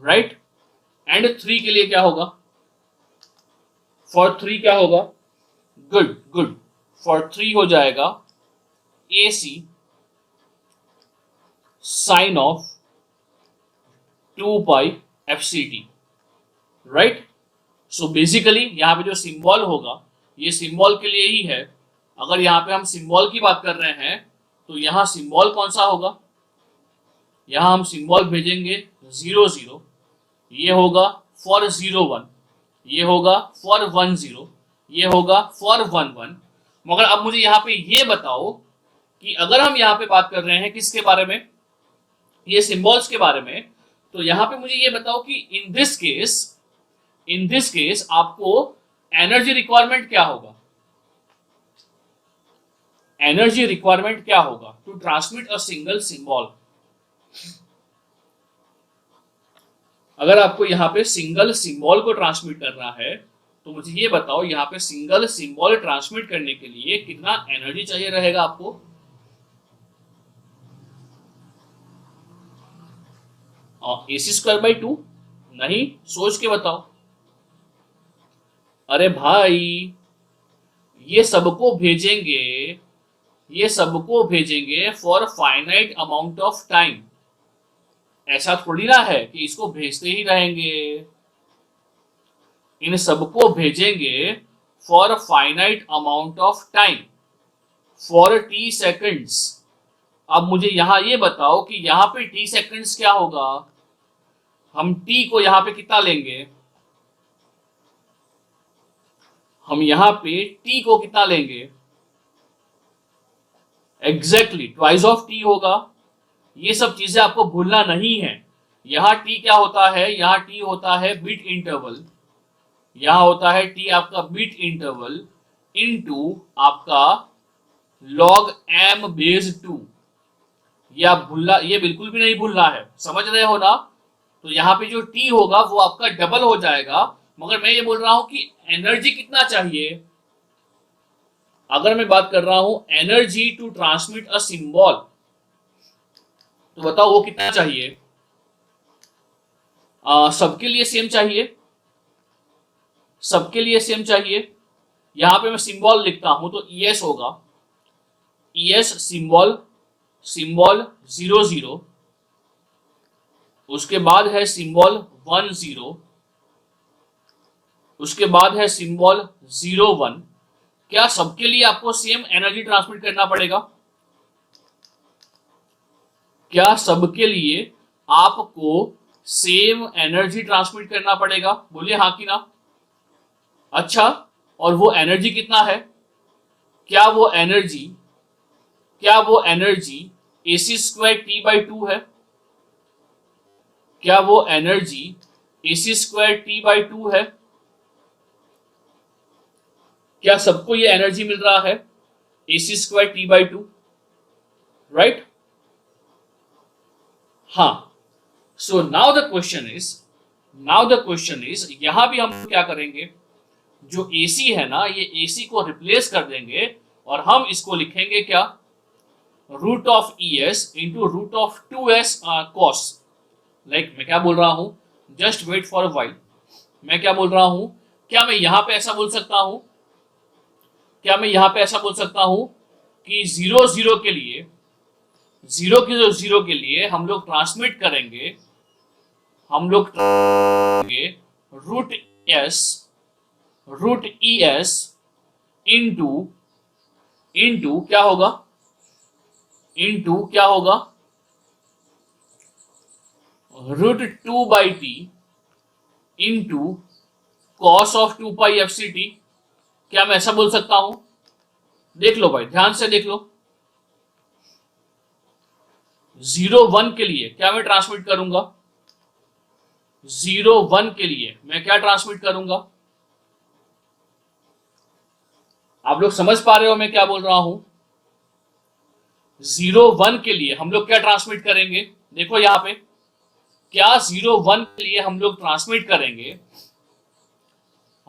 right. And 3 के लिए क्या होगा? फॉर 3 क्या होगा? गुड गुड, फॉर 3 हो जाएगा AC sine of 2 pi FCT, right. So basically यहाँ पे जो सिंबल होगा ये सिंबल के लिए ही है। अगर यहाँ पे हम सिंबल की बात कर रहे हैं तो यहाँ सिंबल कौन सा होगा? यहाँ हम सिंबल भेजेंगे 0 0, ये होगा फॉर 0 1, ये होगा फॉर 1 0, ये होगा फॉर 1 1। मगर अब मुझे यहाँ पे ये बताओ कि अगर हम यहाँ पे बात कर रहे हैं किसके बारे में? ये सिंबल्स के बारे में। तो यहाँ पे मुझे ये बताओ कि इन दिस केस आपको एनर्जी रिक्वायरमेंट क्या होगा? एनर्जी रिक्वायरमेंट क्या होगा to transmit a single symbol? अगर आपको यहाँ पे सिंगल सिंबल को ट्रांसमिट करना है तो मुझे ये बताओ यहाँ पे सिंगल सिंबल ट्रांसमिट करने के लिए कितना एनर्जी चाहिए रहेगा आपको? AC² 2? नहीं, सोच के बताओ। अरे भाई ये सबको भेजेंगे for finite amount of time. ऐसा थोड़ी ना है कि इसको भेजते ही रहेंगे, इन सबको भेजेंगे for finite amount of time, for t seconds. अब मुझे यहां ये बताओ कि यहाँ पे t सेकंड्स क्या होगा? हम t को यहाँ पे कितना लेंगे? हम यहाँ पे t को कितना लेंगे? एग्जैक्टली ट्वाइस ऑफ t होगा। ये सब चीजें आपको भूलना नहीं है। यहाँ t क्या होता है? यहाँ t होता है बीट इंटरवल, यहाँ होता है t आपका बीट इंटरवल इनटू आपका log m बेस 2। ये बिल्कुल भी नहीं भूलना है, समझ रहे हो ना? तो यहाँ पे जो t होगा वो आपका डबल हो जाएगा। मगर मैं ये बोल रहा हूं कि एनर्जी कितना चाहिए? अगर मैं बात कर रहा हूं energy to transmit a symbol, तो बताओ वो कितना चाहिए? सबके लिए सेम चाहिए, सबके लिए सेम चाहिए। यहां पे मैं सिंबल लिखता हूं तो ES होगा, ES सिंबल 0 0, उसके बाद है सिंबल 1 0, उसके बाद है सिंबल 0 1। क्या सबके लिए आपको सेम एनर्जी ट्रांसमिट करना पड़ेगा? क्या सबके लिए आपको सेम एनर्जी ट्रांसमिट करना पड़ेगा? बोलिए हाँ कि ना। अच्छा, और वो एनर्जी कितना है? क्या वो एनर्जी AC² T/2 है? क्या वो एनर्जी AC² T/2 है? क्या सबको ये एनर्जी मिल रहा है AC² T/2, राइट? हाँ। So now the question is यहां भी हम क्या करेंगे? जो AC है ना, ये AC को रिप्लेस कर देंगे और हम इसको लिखेंगे क्या? Root of ES into root of 2S cos। Like मैं क्या बोल रहा हूं? Just wait for a while. मैं क्या बोल रहा हूं? क्या मैं यहां पे ऐसा बोल सकता हूं? कि 0 0 के लिए हम लोग ट्रांसमिट करेंगे रूट ES इनटू इनटू क्या होगा, इनटू क्या होगा, √2/t into cos of 2π/fct। क्या मैं ऐसा बोल सकता हूं? देख लो भाई, ध्यान से देख लो। 0 1 के लिए क्या मैं ट्रांसमिट करूंगा, 0 1 के लिए मैं क्या ट्रांसमिट करूंगा? आप लोग समझ पा रहे हो मैं क्या बोल रहा हूं? 0 1 के लिए हम लोग क्या ट्रांसमिट करेंगे? देखो यहां पे, क्या 0 1 के लिए हम लोग ट्रांसमिट करेंगे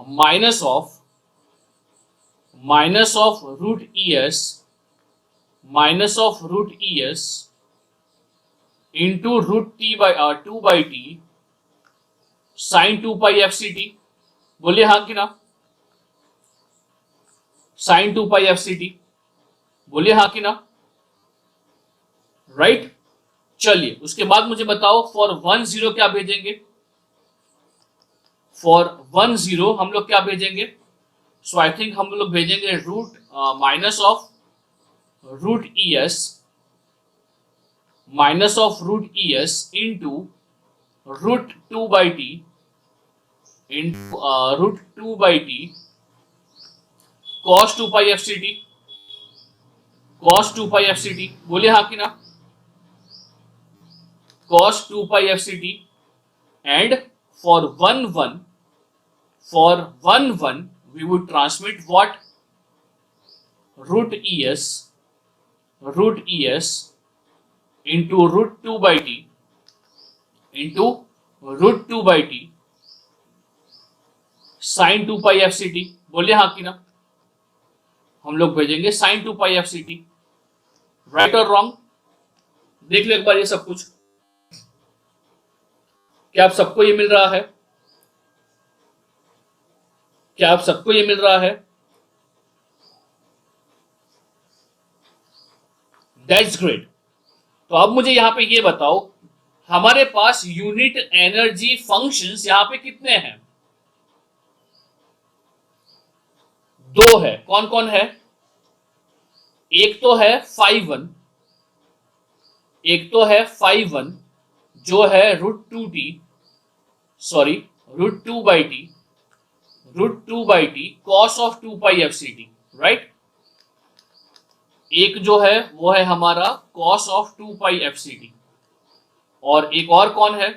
minus of √ES into √2/t sine 2π/fct। बोलिए हाँ कि ना, साइन 2π/fct, बोलिए हाँ कि ना, राइट। चलिए उसके बाद मुझे बताओ फॉर 1 0 क्या भेजेंगे, फॉर 1 0 हम लोग क्या भेजेंगे? सो आई थिंक हम लोग भेजेंगे minus of √ES into √2/t cos 2π/fct, बोलिए हाँ कि ना, cos 2π/fct। And for 1 1 we would transmit what, √ES into √2/t sin 2π/fct। बोलिए हाँ कि ना, हम लोग भेजेंगे sin 2π/fct। राइट और रॉन्ग? देख लो एक बार ये सब कुछ, क्या आप सबको ये मिल रहा है? क्या आप सबको ये मिल रहा है? That's great. तो अब मुझे यहां पे ये बताओ, हमारे पास यूनिट एनर्जी फंक्शंस यहां पे कितने हैं? 2 है। कौन कौन है? एक तो है φ1, एक तो है φ1 जो है √2t, sorry √2/t cos of 2π/fct, right. एक जो है वो है हमारा cos ऑफ 2π/fct, और एक और कौन है,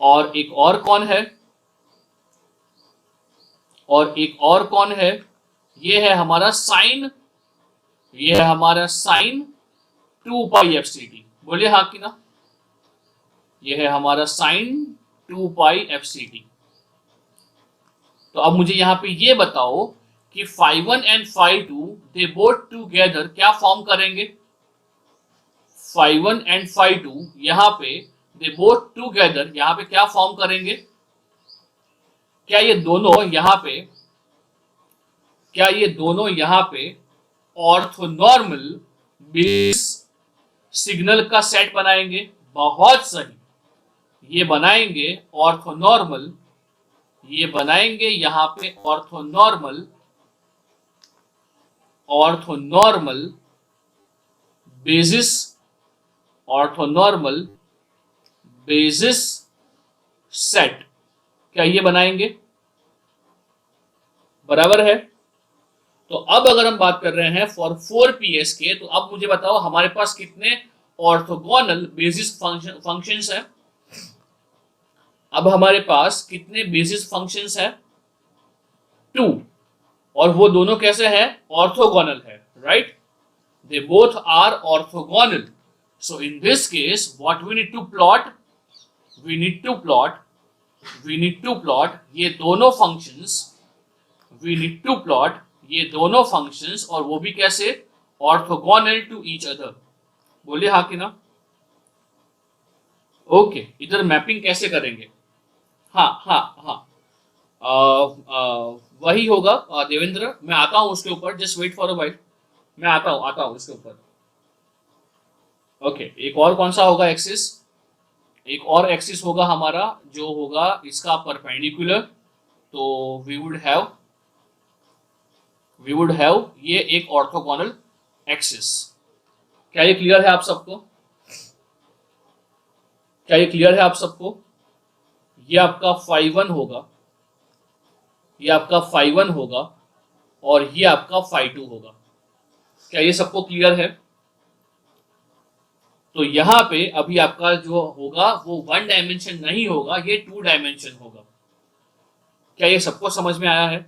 और एक और कौन है, और एक और कौन है, ये है हमारा साइन, ये है हमारा साइन 2π/fct। बोलिए हाँ कि ना, ये है हमारा साइन 2π/fct। तो अब मुझे यहां पे ये बताओ कि φ1 एंड φ2 दे बोथ टुगेदर क्या फॉर्म करेंगे? φ1 एंड φ2 यहां पे दे बोथ टुगेदर यहां पे क्या फॉर्म करेंगे? क्या ये दोनों यहां पे, क्या ये दोनों यहां पे ऑर्थोनॉर्मल बेस सिग्नल का सेट बनाएंगे? बहुत सही, ये बनाएंगे ऑर्थोनॉर्मल, ये बनाएंगे यहां पे orthonormal basis, orthonormal basis set. क्या ये बनाएंगे? बराबर है। तो अब अगर हम बात कर रहे हैं फॉर 4ps के, तो अब मुझे बताओ हमारे पास कितने ऑर्थोगोनल बेसिस फंक्शंस हैं? अब हमारे पास कितने बेसिस फंक्शंस हैं? 2, और वो दोनों कैसे हैं? ऑर्थोगोनल है, right. They both are orthogonal. So in this case what we need to plot, we need to plot ये दोनों functions, we need to plot ये दोनों फंक्शंस, और वो भी कैसे? Orthogonal to each other. बोलिए हाँ कि ना। ओके, इधर मैपिंग कैसे करेंगे? हाँ हाँ हाँ, वही होगा देवेंद्र, मैं आता हूं उसके ऊपर, just wait for a while, मैं आता हूं इसके ऊपर। ओके, एक और कौन सा होगा एक्सिस? एक और एक्सिस होगा हमारा जो होगा इसका परपेंडिकुलर। तो we would have we would have ये एक ऑर्थोगोनल एक्सिस। क्या ये क्लियर है आप सबको? क्या ये क्लियर है आप सबको? ये आपका फाई 1 होगा, ये आपका फाई 1 होगा और ये आपका फाई 2 होगा। क्या ये सबको क्लियर है? तो यहां पे अभी आपका जो होगा वो 1 डायमेंशन नहीं होगा, ये 2 डायमेंशन होगा। क्या ये सबको समझ में आया है?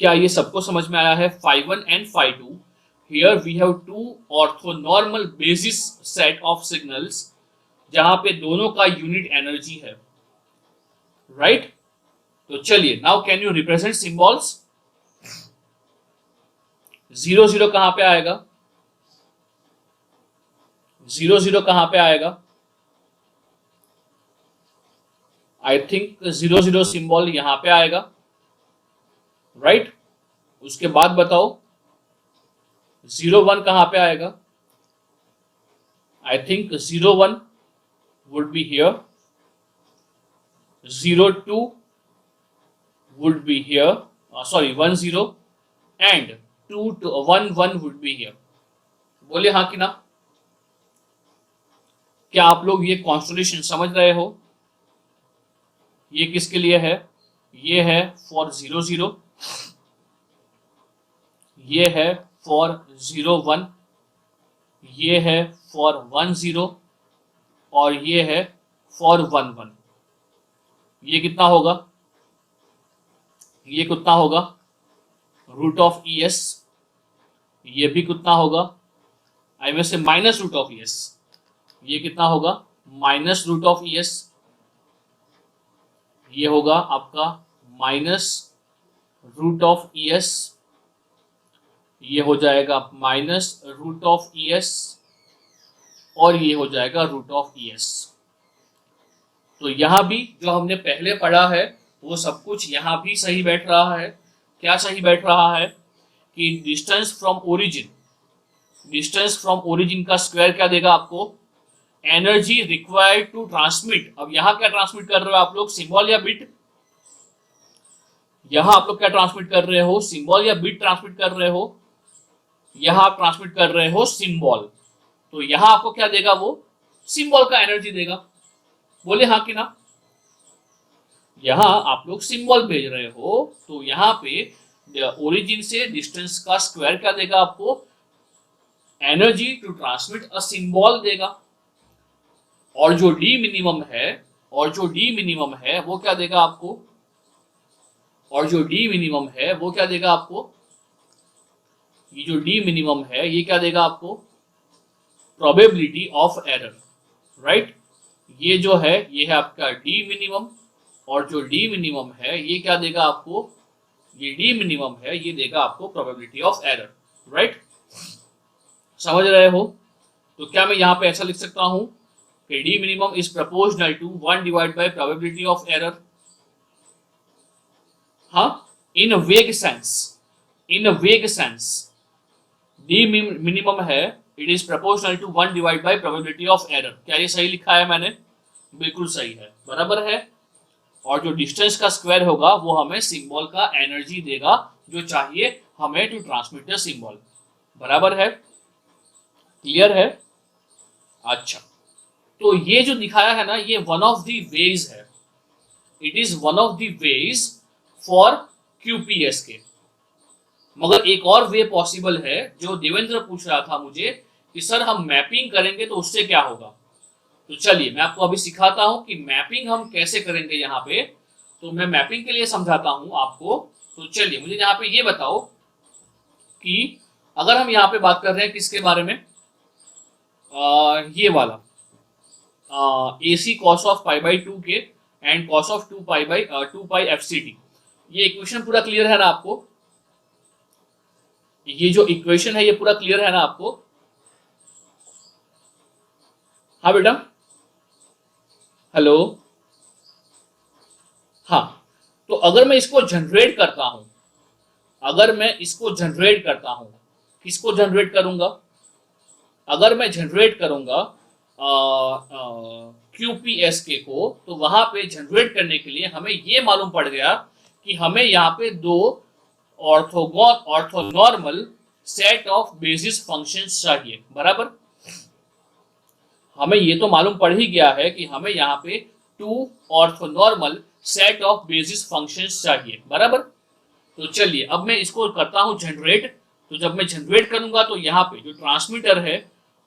क्या ये सबको समझ में आया है? Phi 1 and phi 2, here we have two orthonormal basis set of signals जहां पे दोनों का यूनिट एनर्जी है, राइट? तो चलिए, now can you represent symbols? 0 0 कहां पे आएगा? 0 0 कहां पे आएगा? आई थिंक 0 0 सिंबल यहां पे आएगा, राइट? उसके बाद बताओ 0 1 कहां पे आएगा? I think 0 1 would be here, 0 2 would be here, sorry 1 0 and 2 to 1 1 would be here। बोले हाँ कि ना? क्या आप लोग ये कॉन्स्टलेशन समझ रहे हो? ये किसके लिए है? ये है फॉर 0 0, ये है फॉर 0 1, ये है फॉर 1 0 और ये है फॉर 1 1। ये कितना होगा? ये कितना होगा? Root of E S. ये भी कितना होगा? आई में से minus root of E S. ये कितना होगा? Minus root of E S. ये होगा आपका minus root of E S. ये हो जाएगा minus root of E S और ये हो जाएगा रूट ऑफ ई एस। तो यहां भी जो हमने पहले पढ़ा है वो सब कुछ यहां भी सही बैठ रहा है। क्या सही बैठ रहा है? कि distance from origin, distance from origin का स्क्वायर क्या देगा आपको? Energy required to transmit. अब यहां क्या ट्रांसमिट कर रहे हो आप लोग? सिंबल या बिट? यहां आप लोग क्या ट्रांसमिट कर रहे हो? सिंबल या बिट ट्रांसमिट कर रहे हो? यहां आप ट्रांसमिट कर रहे हो सिंबल। तो यहां आपको क्या देगा? वो सिंबल का एनर्जी देगा। बोले हाँ कि ना? यहां आप लोग सिंबल भेज रहे हो तो यहां पे ओरिजिन से डिस्टेंस का स्क्वायर क्या देगा आपको? Energy to transmit a symbol देगा। और जो डी मिनिमम है, और जो डी मिनिमम है वो क्या देगा आपको? और जो डी मिनिमम है वो क्या देगा आपको? ये जो डी मिनिमम है ये क्या देगा आपको? Probability of error, right? ये जो है ये है आपका डी मिनिमम और जो डी मिनिमम है ये क्या देगा आपको? ये डी मिनिमम है ये देगा आपको प्रोबेबिलिटी ऑफ एरर, राइट? समझ रहे हो? तो क्या मैं यहां पे ऐसा लिख सकता हूं कि D minimum is proportional to 1 divide by probability of error? हाँ, in vague sense, in vague sense D minimum है it is proportional to 1 divide by probability of error. क्या ये सही लिखा है मैंने? बिल्कुल सही है, बराबर है। और जो डिस्टेंस का स्क्वायर होगा वो हमें सिंबल का एनर्जी देगा जो चाहिए हमें टू ट्रांसमिट द सिंबल, बराबर है? क्लियर है? अच्छा, तो ये जो दिखाया है ना ये वन ऑफ द वेज है, it is one of the ways for QPSK. मगर एक और वे पॉसिबल है जो देवेंद्र पूछ रहा था मुझे कि सर हम मैपिंग करेंगे तो उससे क्या होगा? तो चलिए मैं आपको अभी सिखाता हूं कि मैपिंग हम कैसे करेंगे यहाँ पे। तो मैं मैपिंग के लिए समझाता हूं आपको। तो चलिए मुझे यहाँ पे ये बताओ कि अगर हम यहाँ पे बात कर रहे हैं किसके बारे में? ये वाला AC cos of pi by 2 के and cos of 2 pi FCT। ये इक्वेशन पूरा क्लियर है ना आपको? ये जो इक्वेशन है ये पूरा क्लियर है ना आपको? हाँ बेटा, हेलो, हाँ। तो अगर मैं इसको जनरेट करता हूं, अगर मैं इसको जनरेट करता हूं, किसको जनरेट करूंगा? अगर मैं जनरेट करूंगा QPSK को, तो वहां पे जनरेट करने के लिए हमें ये मालूम पड़ गया कि हमें यहाँ पे दो orthonormal set of basis functions चाहिए, बराबर। हमें ये तो मालूम पड़ ही गया है कि हमें यहाँ पे two orthonormal set of basis functions चाहिए, बराबर। तो चलिए अब मैं इसको करता हूँ जनरेट। तो जब मैं जनरेट करूंगा तो यहाँ पे जो ट्रांसमीटर है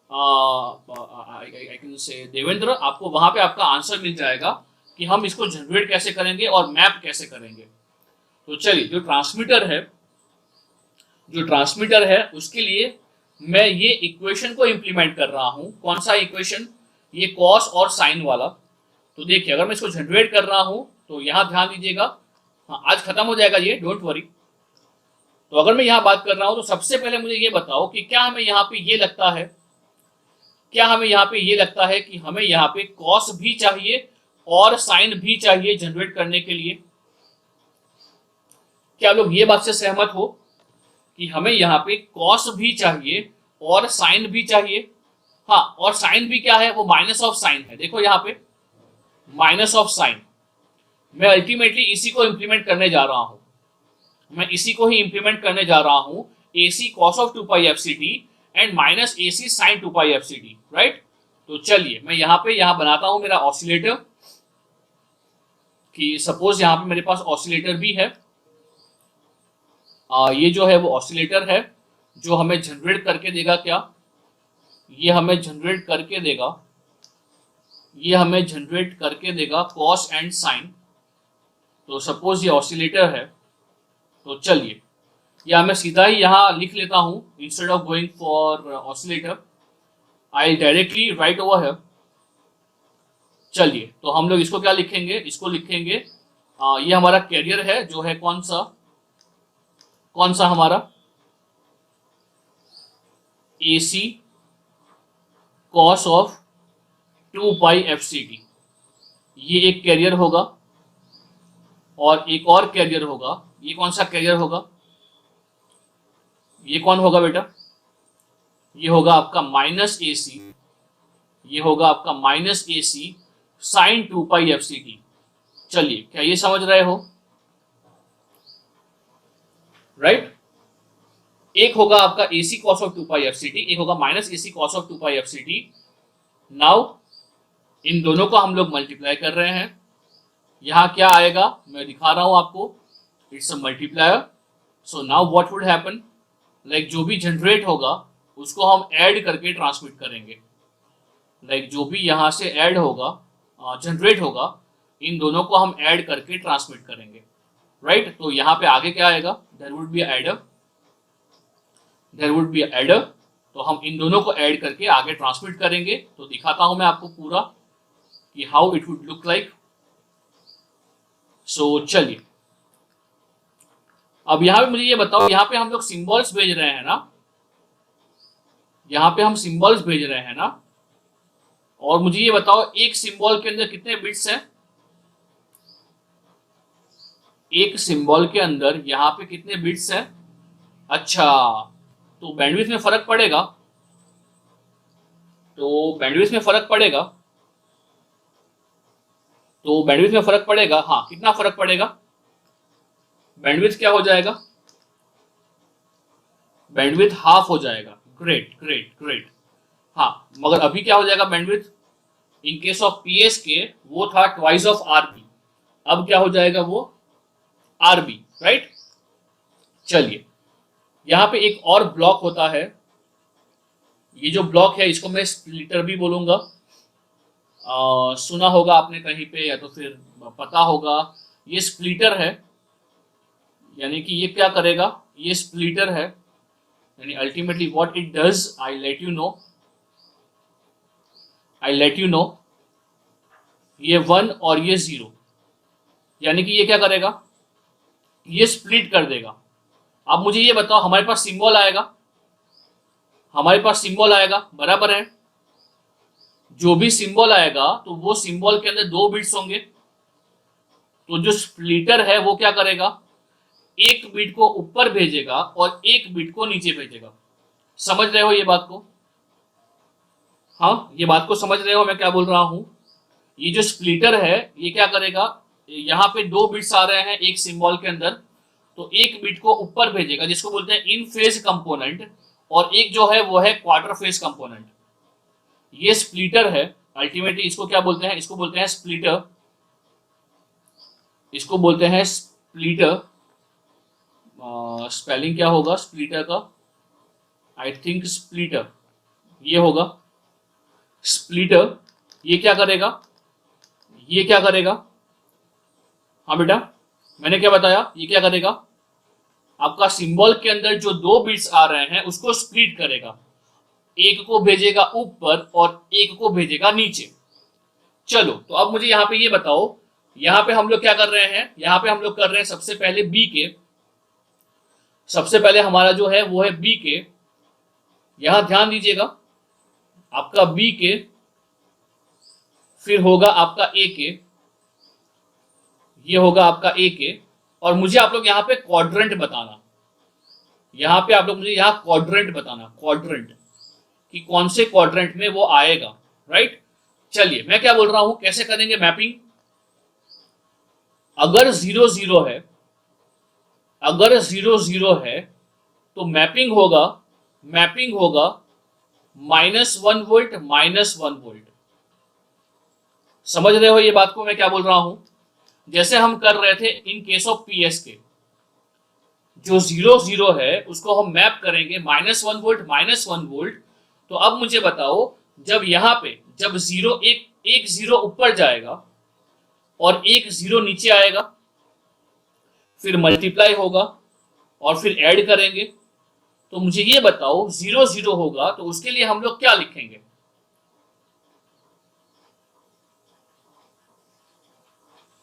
आई कैन से देवेंद्र, आपको वहां पे आपका आंसर मिल जाएगा कि हम इसको जनरेट कैसे करेंगे और मैप कैसे करेंगे। तो चलिए जो ट्रांसमीटर है उसके लिए मैं ये इक्वेशन को इंप्लीमेंट कर रहा हूं। कौन सा इक्वेशन? ये कॉस और साइन वाला। तो देखिए अगर मैं इसको जनरेट कर रहा हूं तो यहां ध्यान दीजिएगा, हाँ आज खत्म हो जाएगा ये, डोंट वरी। तो अगर मैं यहाँ बात कर रहा हूं तो सबसे पहले मुझे ये बताओ कि क्या हमें यहाँ पे ये लगता है, कि हमें यहाँ पे कॉस भी चाहिए और साइन भी चाहिए जनरेट करने के लिए? क्या लोग ये बात से सहमत हो कि हमें यहाँ पे कॉस भी चाहिए और साइन भी चाहिए? हाँ, और साइन भी क्या है? वो माइनस ऑफ साइन है। देखो यहाँ पे माइनस ऑफ साइन, मैं अल्टीमेटली इसी को इंप्लीमेंट करने जा रहा हूं। AC cos of 2 pi fct and minus AC sin 2 pi fct, right. तो चलिए मैं यहाँ बनाता हूं मेरा ऑसिलेटर, कि सपोज यहाँ पे मेरे पास ऑसिलेटर भी है। ये जो है वो ऑसिलेटर है जो हमें जनरेट करके देगा क्या? ये हमें जनरेट करके देगा कॉस एंड साइन। तो सपोज ये ऑसिलेटर है, तो चलिए या मैं सीधा ही यहाँ लिख लेता हूँ, instead of going for oscillator I directly right over है। चलिए तो हम लोग इसको क्या लिखेंगे? इसको लिखेंगे ये हमारा कैरियर है जो है कौन सा हमारा AC cos of 2 pi fct, ये एक कैरियर होगा और एक और कैरियर होगा। ये कौन सा कैरियर होगा? ये कौन होगा बेटा? ये होगा आपका minus AC sine 2 pi fct। चलिए क्या ये समझ रहे हो? राइट। एक होगा आपका AC cos of 2 pi fct, एक होगा minus AC cos of 2 pi fct। Now in दोनों को हम लोग मल्टीप्लाई कर रहे हैं। यहाँ क्या आएगा मैं दिखा रहा हूं आपको, it's a multiplier. So now what would happen, like जो भी जनरेट होगा उसको हम ऐड करके ट्रांसमिट करेंगे। लाइक जो भी यहाँ से ऐड होगा जनरेट होगा, इन दोनों को हम ऐड करके ट्रांसमिट करेंगे, राइट। तो यहाँ पे आगे क्या आएगा? There would be adder. तो हम इन दोनों को ऐड करके आगे ट्रांसमिट करेंगे। तो दिखाता हूं मैं आपको पूरा कि how it would look like. So चलिए अब यहाँ पे मुझे ये बताओ, यहाँ पे हम लोग सिंबल्स भेज रहे हैं ना, और मुझे ये बताओ एक सिंबल के अंदर कितने बिट्स हैं? एक सिंबल के अंदर यहाँ पे कितने बिट्स हैं? अच्छा, तो बैंडविड्थ में फर्क पड़ेगा। हाँ, कितना फर्क पड़ेगा? बैंडविड्थ क्या हो जाएगा? बैंडविड्थ हाफ हो जाएगा। ग्रेट। हाँ, मगर अभी क्या हो जाएगा bandwidth? In case of PSK वो था ट्वाइस ऑफ RB, अब क्या हो जाएगा वो? RB, right. चलिए यहाँ पे एक और ब्लॉक होता है, ये जो ब्लॉक है इसको मैं स्प्लिटर भी बोलूंगा। सुना होगा आपने कहीं पे या तो फिर पता होगा, ये स्प्लिटर है। यानी कि ये क्या करेगा? ये स्प्लिटर है, यानी ultimately what it does, I let you know ये 1 और ये 0, यानी कि ये क्या करेगा? ये स्प्लिट कर देगा। अब मुझे ये बताओ, हमारे पास सिंबल आएगा, बराबर है। जो भी सिंबल आएगा तो वो सिंबल के अंदर 2 बिट्स होंगे। तो जो स्प्लिटर है वो क्या करेगा? एक बिट को ऊपर भेजेगा और एक बिट को नीचे भेजेगा। समझ रहे हो ये बात को? हाँ, ये बात को समझ रहे हो मैं क्या बोल रहा हूं? ये जो स्प्लिटर है ये क्या करेगा? यहाँ पे 2 बिट्स आ रहे हैं एक सिंबल के अंदर, तो एक बिट को ऊपर भेजेगा जिसको बोलते हैं इन फेज कंपोनेंट, और एक जो है वो है क्वार्टर फेज कंपोनेंट। ये स्प्लिटर है, अल्टीमेटली इसको क्या बोलते हैं, इसको बोलते हैं स्प्लिटर, इसको बोलते हैं स्प्लिटर। स्पेलिंग क्या होगा स्प्लिटर का, आई थिंक स्प्लिटर ये होगा स्प्लिटर। ये क्या करेगा, ये क्या करेगा, हाँ बेटा मैंने क्या बताया, ये क्या करेगा, आपका सिंबल के अंदर जो 2 बिट्स आ रहे हैं उसको स्प्लिट करेगा, एक को भेजेगा ऊपर और एक को भेजेगा नीचे। चलो तो अब मुझे यहाँ पे ये बताओ, यहाँ पे हम लोग क्या कर रहे हैं, यहाँ पे हम लोग कर रहे हैं सबसे पहले बी के, सबसे पहले हमारा जो है वो है बी के। यहां ध्यान दीजिएगा, आपका बी के, फिर होगा आपका ए के, ये होगा आपका ए के, और मुझे आप लोग यहाँ पे क्वाड्रेंट बताना, यहाँ पे आप लोग मुझे यहाँ क्वाड्रेंट बताना, क्वाड्रेंट कि कौन से क्वाड्रेंट में वो आएगा, राइट। चलिए मैं क्या बोल रहा हूं, कैसे करेंगे मैपिंग। अगर 0 0 है, अगर 0 0 है तो मैपिंग होगा, मैपिंग होगा -1 वोल्ट -1 वोल्ट। समझ रहे हो ये बात को मैं क्या बोल रहा हूं, जैसे हम कर रहे थे इन केस ऑफ पीएस के, जो 0 0 है उसको हम मैप करेंगे -1 वोल्ट -1 वोल्ट। तो अब मुझे बताओ, जब यहाँ पे जब 0 एक 0 ऊपर जाएगा और एक 0 नीचे आएगा, फिर मल्टीप्लाई होगा और फिर ऐड करेंगे, तो मुझे ये बताओ 0 0 होगा तो उसके लिए हम लोग क्या लिखेंगे।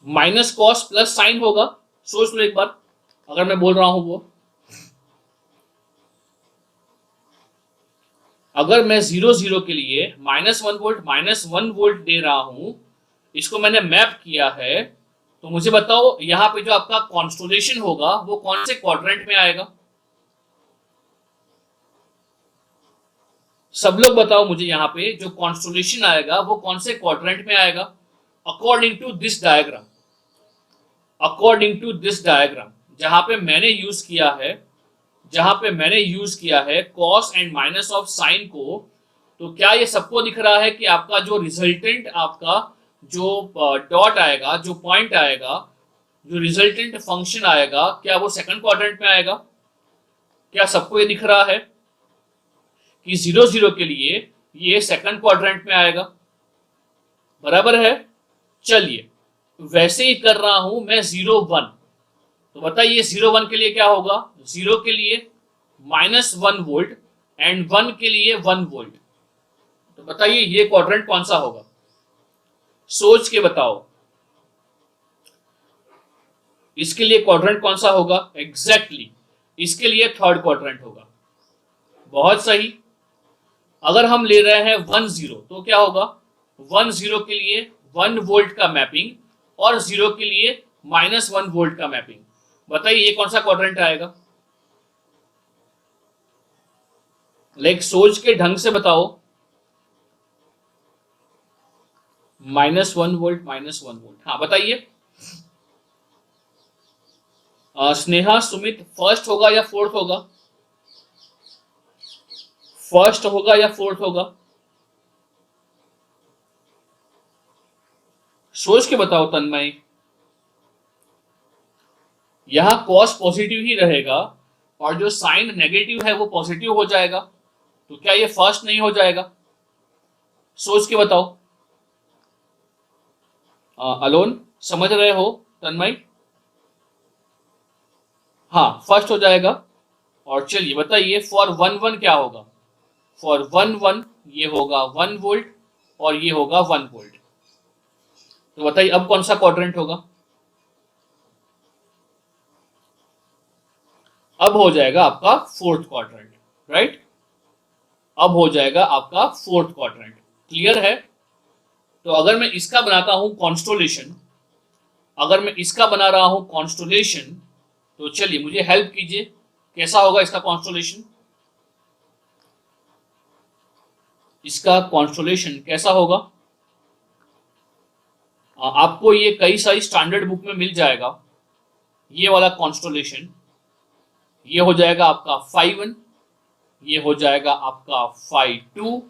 माइनस कॉस प्लस साइन होगा, सोच लो एक बार अगर मैं बोल रहा हूं वो, अगर मैं 0 0 के लिए -1 वोल्ट -1 वोल्ट दे रहा हूं, इसको मैंने मैप किया है, तो मुझे बताओ यहां पे जो आपका कॉन्स्टोलेशन होगा वो कौन से क्वाड्रेंट में आएगा। सब लोग बताओ मुझे, यहाँ पे जो कॉन्स्टोलेशन आएगा वो कौन से क्वाड्रेंट में आएगा, according to this diagram, according to this diagram जहां पे मैंने यूज किया है, जहां पे मैंने यूज किया है cos and minus of sign को। तो क्या ये सबको दिख रहा है कि आपका जो रिजल्टेंट, आपका जो डॉट आएगा, जो पॉइंट आएगा, जो रिजल्टेंट फंक्शन आएगा, क्या वो सेकंड क्वाड्रेंट में आएगा। क्या सबको ये दिख रहा है कि 0 0 के लिए ये सेकंड क्वाड्रेंट में आएगा, बराबर है। चलिए वैसे ही कर रहा हूं मैं 0 1, तो बताइए 0 1 के लिए क्या होगा, 0 के लिए -1 वोल्ट एंड 1 के लिए 1 वोल्ट। तो बताइए ये क्वाड्रेंट कौन सा होगा, सोच के बताओ इसके लिए क्वाड्रेंट कौन सा होगा। एग्जैक्टली इसके लिए थर्ड क्वाड्रेंट होगा, बहुत सही। अगर हम ले रहे हैं 1 0 तो क्या होगा, 1 0 के लिए 1 वोल्ट का मैपिंग और 0 के लिए -1 वोल्ट का मैपिंग। बताइए ये कौन सा क्वाड्रेंट आएगा, लाइक सोच के ढंग से बताओ। -1 वोल्ट -1 वोल्ट, हाँ बताइए। स्नेहा सुमित, फर्स्ट होगा या फोर्थ होगा, फर्स्ट होगा या फोर्थ होगा, सोच के बताओ तन्मय। यहां कॉस पॉजिटिव ही रहेगा और जो साइन नेगेटिव है वो पॉजिटिव हो जाएगा, तो क्या ये फर्स्ट नहीं हो जाएगा, सोच के बताओ। अलोन समझ रहे हो तन्मय, हाँ फर्स्ट हो जाएगा। और चलिए बताइए फॉर 1 1 क्या होगा, फॉर 1 1 ये होगा 1 वोल्ट और ये होगा 1 वोल्ट। तो बताइए अब कौन सा क्वाड्रेंट होगा, अब हो जाएगा आपका फोर्थ क्वाड्रेंट, राइट। अब हो जाएगा आपका फोर्थ क्वाड्रेंट, क्लियर है। तो अगर मैं इसका बनाता हूं कॉन्स्टोलेशन, अगर मैं इसका बना रहा हूं कॉन्स्टोलेशन, तो चलिए मुझे हेल्प कीजिए, कैसा होगा इसका कॉन्स्टोलेशन, इसका कॉन्स्टोलेशन कैसा होगा। आपको ये कई सारी स्टैंडर्ड बुक में मिल जाएगा। ये वाला कॉन्स्टोलेशन, ये हो जाएगा आपका Phi 1, ये हो जाएगा आपका Phi 2।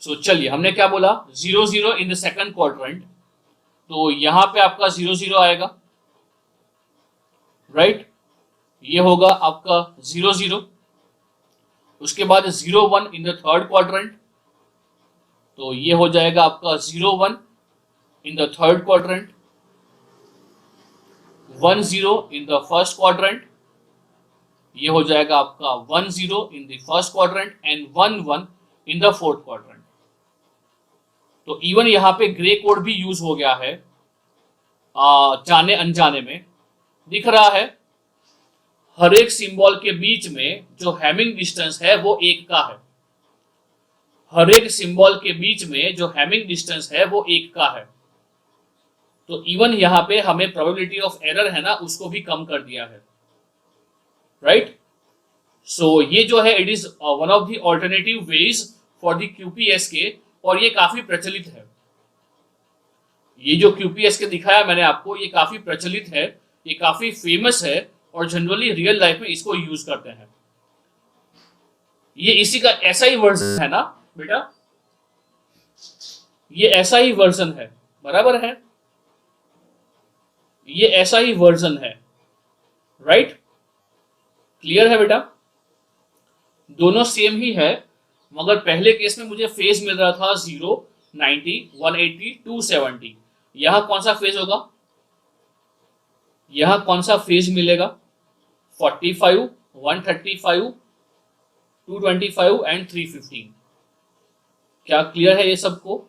सो चलिए, हमने क्या बोला, 0 0 इन द सेकंड क्वाड्रेंट, तो यहां पे आपका 0 0 आएगा, राइट। ये होगा आपका 0 0। उसके बाद 0 1 इन द थर्ड क्वाड्रेंट, तो ये हो जाएगा आपका 0 1 in the third quadrant, 1 0 in the first quadrant, ये हो जाएगा आपका 1 0 in the first quadrant and 1 1 in the fourth quadrant. तो इवन यहाँ पे ग्रे कोड भी यूज हो गया है, जाने अनजाने में दिख रहा है। हर एक सिंबल के बीच में जो हैमिंग डिस्टेंस है वो 1 का है। हर एक सिंबल के बीच में जो हैमिंग डिस्टेंस है वो 1 का है। तो इवन यहाँ पे हमें प्रोबेबिलिटी ऑफ एरर है ना, उसको भी कम कर दिया है, राइट। सो ये जो है, it is one of the alternative ways for the QPSK, और ये काफी प्रचलित है। ये जो QPSK दिखाया मैंने आपको, ये काफी प्रचलित है, ये काफी फेमस है, और जनरली रियल लाइफ में इसको यूज करते हैं। ये इसी का ऐसा ही वर्जन है ना बेटा, ये ऐसा ही वर्जन है, बराबर है, ये ऐसा ही वर्जन है, राइट। क्लियर है बेटा, दोनों सेम ही है, मगर पहले केस में मुझे फेज मिल रहा था 0 90 180 270। यहां कौन सा फेज होगा, यहां कौन सा फेज मिलेगा, 45 135 225 एंड 315। क्या क्लियर है ये सबको?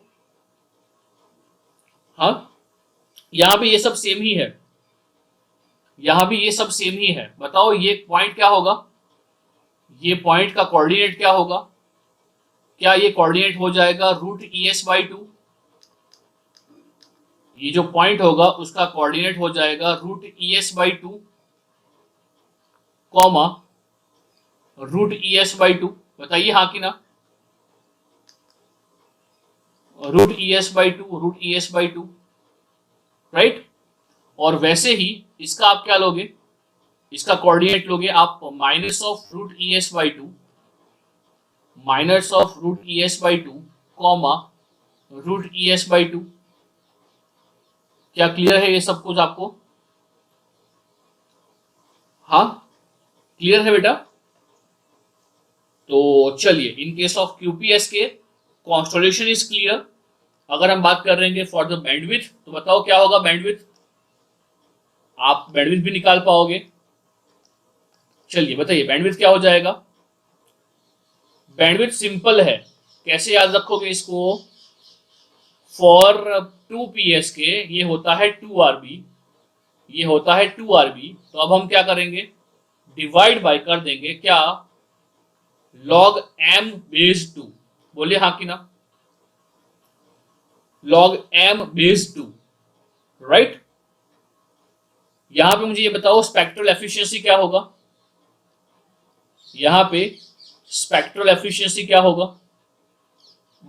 हाँ, यहां भी ये सब सेम ही है, यहां भी ये सब सेम ही है। बताओ ये पॉइंट क्या होगा, ये पॉइंट का कोऑर्डिनेट क्या होगा? क्या ये कोऑर्डिनेट हो जाएगा √ES/2? ये जो पॉइंट होगा उसका कोऑर्डिनेट हो जाएगा √ES/2 कॉमा √ES/2। बताइए हाँ कि ना, √ES/2 राइट। और वैसे ही इसका आप क्या लोगे, इसका कोऑर्डिनेट लोगे आप minus of √ES/2 comma √ES/2। क्या क्लियर है ये सब कुछ आपको? हाँ, क्लियर है बेटा। तो चलिए, इन case of QPSK constellation is clear. अगर हम बात कर रहे हैं फॉर द बैंडविड्थ, तो बताओ क्या होगा बैंडविड्थ, आप बैंडविड्थ भी निकाल पाओगे। चलिए बताइए बैंडविड्थ क्या हो जाएगा। बैंडविड्थ सिंपल है, कैसे याद रखोगे इसको, फॉर 2PSK ये होता है 2RB, ये होता है 2RB। तो अब हम क्या करेंगे, डिवाइड बाय कर देंगे क्या, log m बेस 2। बोलिए हाँ कि ना, log m बेस 2, राइट। यहां पे मुझे ये बताओ स्पेक्ट्रल एफिशिएंसी क्या होगा, यहां पे स्पेक्ट्रल एफिशिएंसी क्या होगा,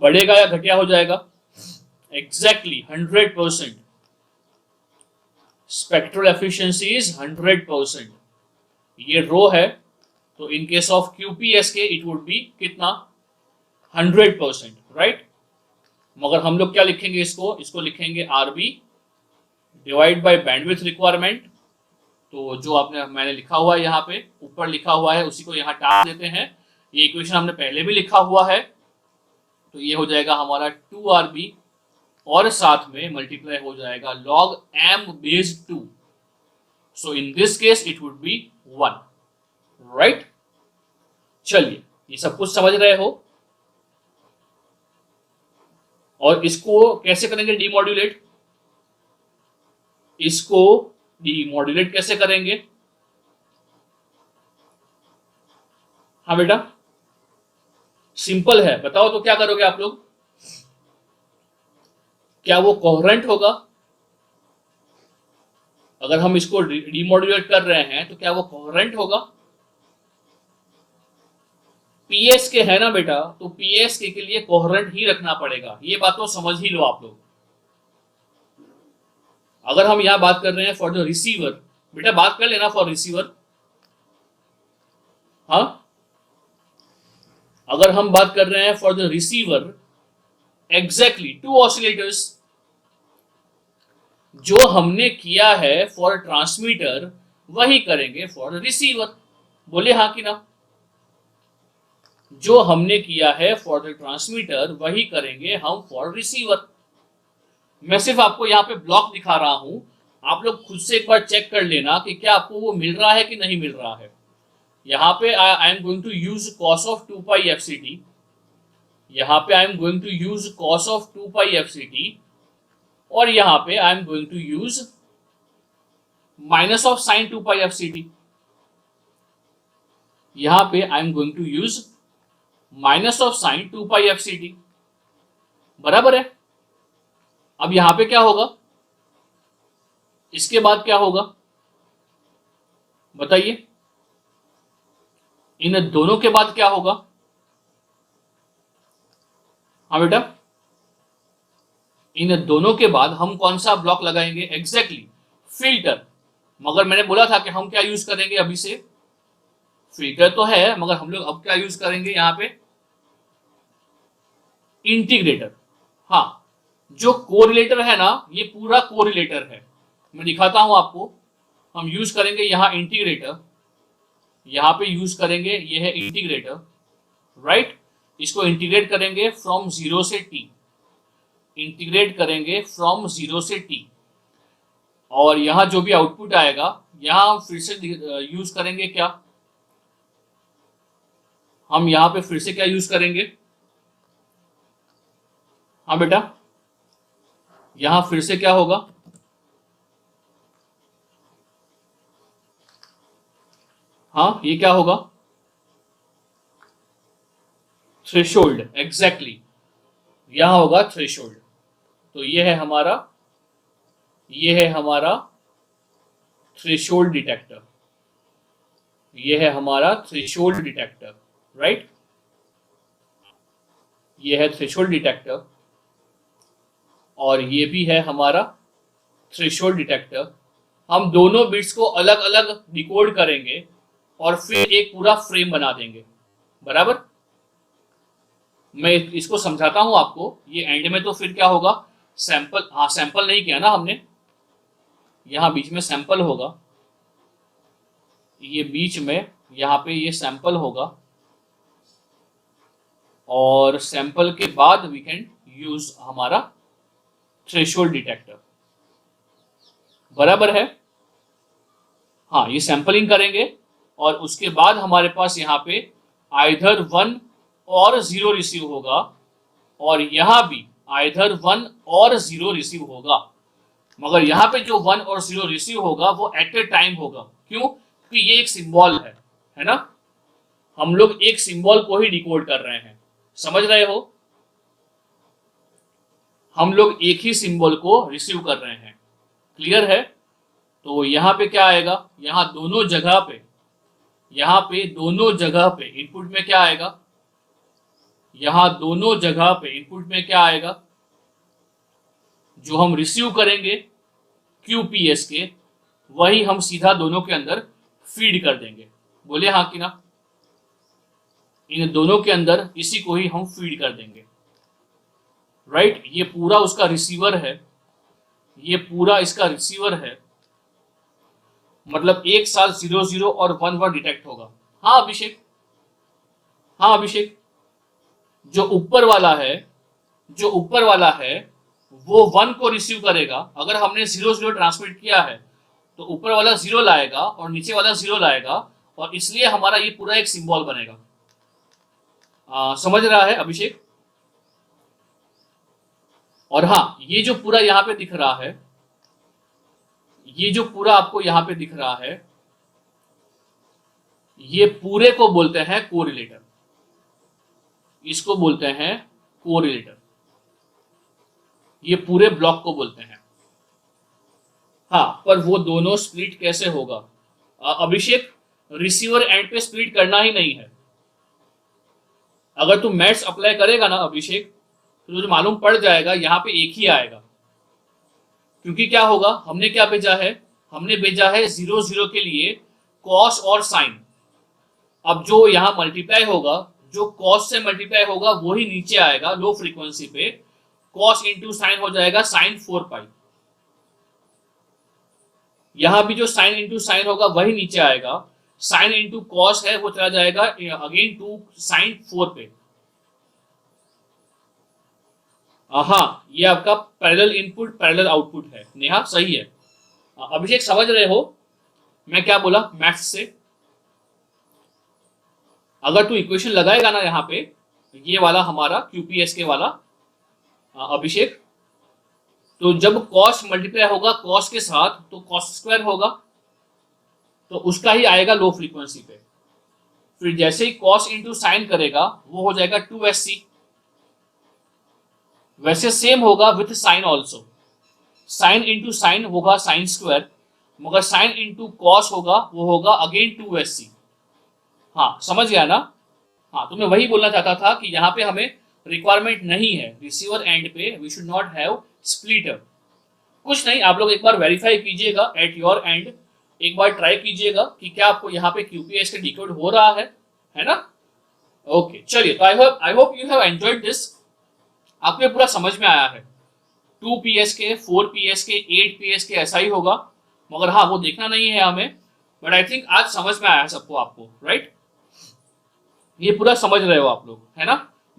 बढ़ेगा या घटिया हो जाएगा? एग्जैक्टली 100%। Spectral efficiency is 100%। ये रो है, तो in case of QPSK it would B कितना, 100%, राइट। मगर हम लोग क्या लिखेंगे इसको लिखेंगे RB divide by bandwidth requirement. तो जो आपने मैंने लिखा हुआ है यहाँ पे ऊपर लिखा हुआ है उसी को यहाँ टाल देते हैं। ये इक्वेशन हमने पहले भी लिखा हुआ है, तो ये हो जाएगा हमारा 2RB और साथ में मल्टीप्लाई हो जाएगा log m base 2। So in this case it would B 1, right. चलिए, ये सब कुछ समझ रहे हो। और इसको कैसे करेंगे डीमॉड्यूलेट, इसको डीमॉड्यूलेट कैसे करेंगे? हाँ बेटा, सिंपल है, बताओ तो क्या करोगे आप लोग, क्या वो कोहेरेंट होगा? अगर हम इसको डीमॉड्यूलेट कर रहे हैं तो क्या वो कोहेरेंट होगा? PSK है ना बेटा, तो PSK के लिए कोहेरेंट ही रखना पड़ेगा, ये बात तो समझ ही लो आप लोग। अगर हम यहाँ बात कर रहे हैं फॉर द रिसीवर, बेटा बात कर लेना फॉर रिसीवर, हाँ, अगर हम बात कर रहे हैं for the receiver, exactly two oscillators, जो हमने किया है फॉर ट्रांसमीटर वही करेंगे फॉर रिसीवर। बोले हाँ कि ना? जो हमने किया है फॉर द ट्रांसमीटर वही करेंगे हम फॉर रिसीवर। मैं सिर्फ आपको यहाँ पे ब्लॉक दिखा रहा हूं, आप लोग खुद से एक बार चेक कर लेना कि क्या आपको वो मिल रहा है कि नहीं मिल रहा है। यहाँ पे I am going to use cos of 2 pi F C T, यहाँ पे I am going to use cos of 2 pi F C T, और यहाँ पे I am going to use minus of sine 2 pi F C T, यहाँ पे I am going to use minus of sine 2 pi F C T, बराबर है। अब यहां पे क्या होगा, इसके बाद क्या होगा बताइए, इन दोनों के बाद क्या होगा? हाँ बेटा, इन दोनों के बाद हम कौन सा ब्लॉक लगाएंगे? Exactly filter. मगर मैंने बोला था कि हम क्या यूज करेंगे अभी से, फिल्टर तो है मगर हम लोग अब क्या यूज करेंगे यहाँ पे? इंटीग्रेटर। हाँ, जो कोरिलेटर है ना, ये पूरा कोरिलेटर है, मैं दिखाता हूं आपको। हम यूज करेंगे यहाँ इंटीग्रेटर, यहाँ पे यूज करेंगे, ये है इंटीग्रेटर, राइट। इसको इंटीग्रेट करेंगे फ्रॉम 0 से t, इंटीग्रेट करेंगे फ्रॉम 0 से t, और यहां जो भी आउटपुट आएगा यहां हम फिर से यूज करेंगे क्या? हम यहां पे फिर से क्या यूज करेंगे? हाँ बेटा, यहां फिर से क्या होगा? हाँ, ये क्या होगा? थ्रेशोल्ड, एग्जैक्टली, यहां होगा थ्रेशोल्ड। तो ये है हमारा थ्रेशोल्ड डिटेक्टर, ये है हमारा थ्रेशोल्ड डिटेक्टर, राइट। ये है थ्रेशोल्ड डिटेक्टर, और ये भी है हमारा थ्रेशोल्ड डिटेक्टर। हम दोनों बिट्स को अलग अलग डिकोड करेंगे और फिर एक पूरा फ्रेम बना देंगे, बराबर। मैं इसको समझाता हूं आपको। ये एंड में तो फिर क्या होगा? सैंपल, हाँ सैंपल नहीं किया ना हमने, यहां बीच में सैंपल होगा, ये बीच में यहाँ पे ये सैंपल होगा, और सैंपल के बाद वी कैन यूज हमारा थ्रेशोल्ड डिटेक्टर, बराबर है। हाँ, ये सैंपलिंग करेंगे और उसके बाद हमारे पास यहाँ पे आइदर 1 और 0 रिसीव होगा, और यहां भी आइदर 1 और 0 रिसीव होगा। मगर यहाँ पे जो 1 और 0 रिसीव होगा वो एट ए टाइम होगा। क्यों? क्योंकि ये एक सिंबल है ना, हम लोग एक सिंबल को ही डिकोड कर रहे हैं, समझ रहे हो? हम लोग एक ही सिंबल को रिसीव कर रहे हैं, क्लियर है? तो यहाँ पे क्या आएगा? यहाँ दोनों जगह पे इनपुट में क्या आएगा? यहाँ दोनों जगह पे इनपुट में क्या आएगा? जो हम रिसीव करेंगे QPS के, वही हम सीधा दोनों के अंदर फीड कर देंगे। बोले हाँ कि ना? इन दोनों के अंदर इसी को ही हम फीड कर देंगे, राइट। ये पूरा उसका रिसीवर है, ये पूरा इसका रिसीवर है, मतलब एक साथ 0 0 और 1 1 डिटेक्ट होगा। हाँ अभिषेक, जो ऊपर वाला है वो 1 को रिसीव करेगा। अगर हमने 0 0 ट्रांसमिट किया है तो ऊपर वाला 0 लाएगा और नीचे वाला 0 लाएगा, और इसलिए हमारा ये पूरा एक सिंबल बनेगा। समझ रहा है अभिषेक? और हाँ, ये जो पूरा यहाँ पे दिख रहा है, ये जो पूरा आपको यहाँ पे दिख रहा है, ये पूरे को बोलते हैं कोरिलेटर, इसको बोलते हैं कोरिलेटर, ये पूरे ब्लॉक को बोलते हैं। हाँ, पर वो दोनों स्प्लिट कैसे होगा अभिषेक? रिसीवर एंड पे स्प्लिट करना ही नहीं है। अगर तू मैथ्स अप्लाई करेगा ना अभिषेक, तो तुझे मालूम पड़ जाएगा यहाँ पे एक ही आएगा, क्योंकि क्या होगा, हमने क्या भेजा है, हमने भेजा है 0 0 के लिए कॉस और साइन। अब जो यहाँ मल्टीप्लाई होगा, जो कॉस से मल्टीप्लाई होगा वही नीचे आएगा लो फ्रीक्वेंसी पे, कॉस इंटू साइन हो जाएगा साइन 4 पाई। यहां भी जो साइन इंटू साइन होगा वही नीचे आएगा, साइन इंटू कॉस है वो चला जाएगा अगेन टू साइन 4 पे। हाँ, ये आपका पैरेलल इनपुट पैरेलल आउटपुट है। नेहा सही है। अभिषेक समझ रहे हो मैं क्या बोला मैथ्स से? अगर तू इक्वेशन लगाएगा ना यहाँ पे, ये वाला हमारा क्यूपीएस के वाला अभिषेक, तो जब कॉस मल्टीप्लाई होगा कॉस के साथ तो कॉस स्क्वायर होगा, तो उसका ही आएगा लो फ्रीक्वेंसी पे। फिर जैसे ही कॉस इंटू साइन करेगा वो हो जाएगा 2SC। वैसे सेम होगा with sine also, sine into sine होगा साइन स्क्वायर, मगर साइन इंटू कॉस होगा वो होगा अगेन 2SC। हाँ समझ गया ना? हाँ, तो मैं वही बोलना चाहता था कि यहाँ पे हमें रिक्वायरमेंट नहीं है रिसीवर एंड पे, we should not have splitter. कुछ नहीं, आप लोग एक बार वेरीफाई कीजिएगा एट योर एंड, एक बार ट्राई कीजिएगा कि क्या आपको यहाँ पे QPS के डिकोड हो रहा है ना? ओके चलिए, तो I hope you have enjoyed this. आपको ये पूरा समझ में आया है। 2PS के 4PS के 8PS के ऐसा ही होगा, मगर हाँ वो देखना नहीं है हमें, बट आई थिंक आज समझ में आया है सबको, आपको राइट? ये पूरा समझ रहे हो आप लोग, है ना?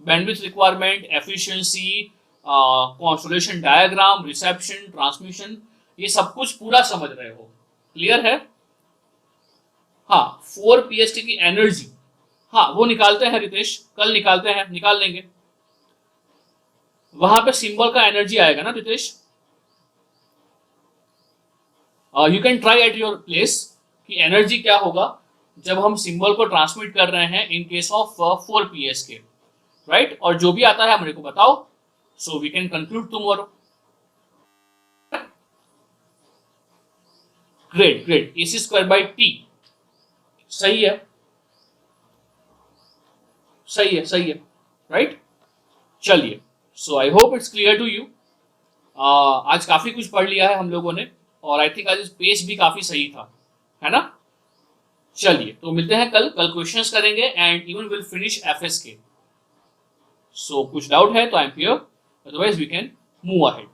Bandwidth requirement, efficiency, constellation diagram, reception, transmission, ये सब कुछ पूरा समझ रहे हो। क्लियर है? हाँ, 4PST की एनर्जी, हाँ वो निकालते हैं रितेश, कल निकालते हैं, निकाल लेंगे। वहां पे सिंबल का एनर्जी आएगा ना Ritesh? You can try at your place कि एनर्जी क्या होगा जब हम सिंबल को ट्रांसमिट कर रहे हैं इन केस ऑफ 4PS के, राइट? और जो भी आता है मेरे को बताओ, so we can conclude tomorrow. Great great, AC square by T, सही है सही है सही है, राइट? चलिए, so I hope it's clear to you. आज काफी कुछ पढ़ लिया है हम लोगों ने, और आई थिंक आज पेज भी काफी सही था, है ना? चलिए, तो मिलते हैं कल क्वेश्चंस करेंगे and even will finish FS के। सो कुछ डाउट है तो I am here, otherwise we can move ahead.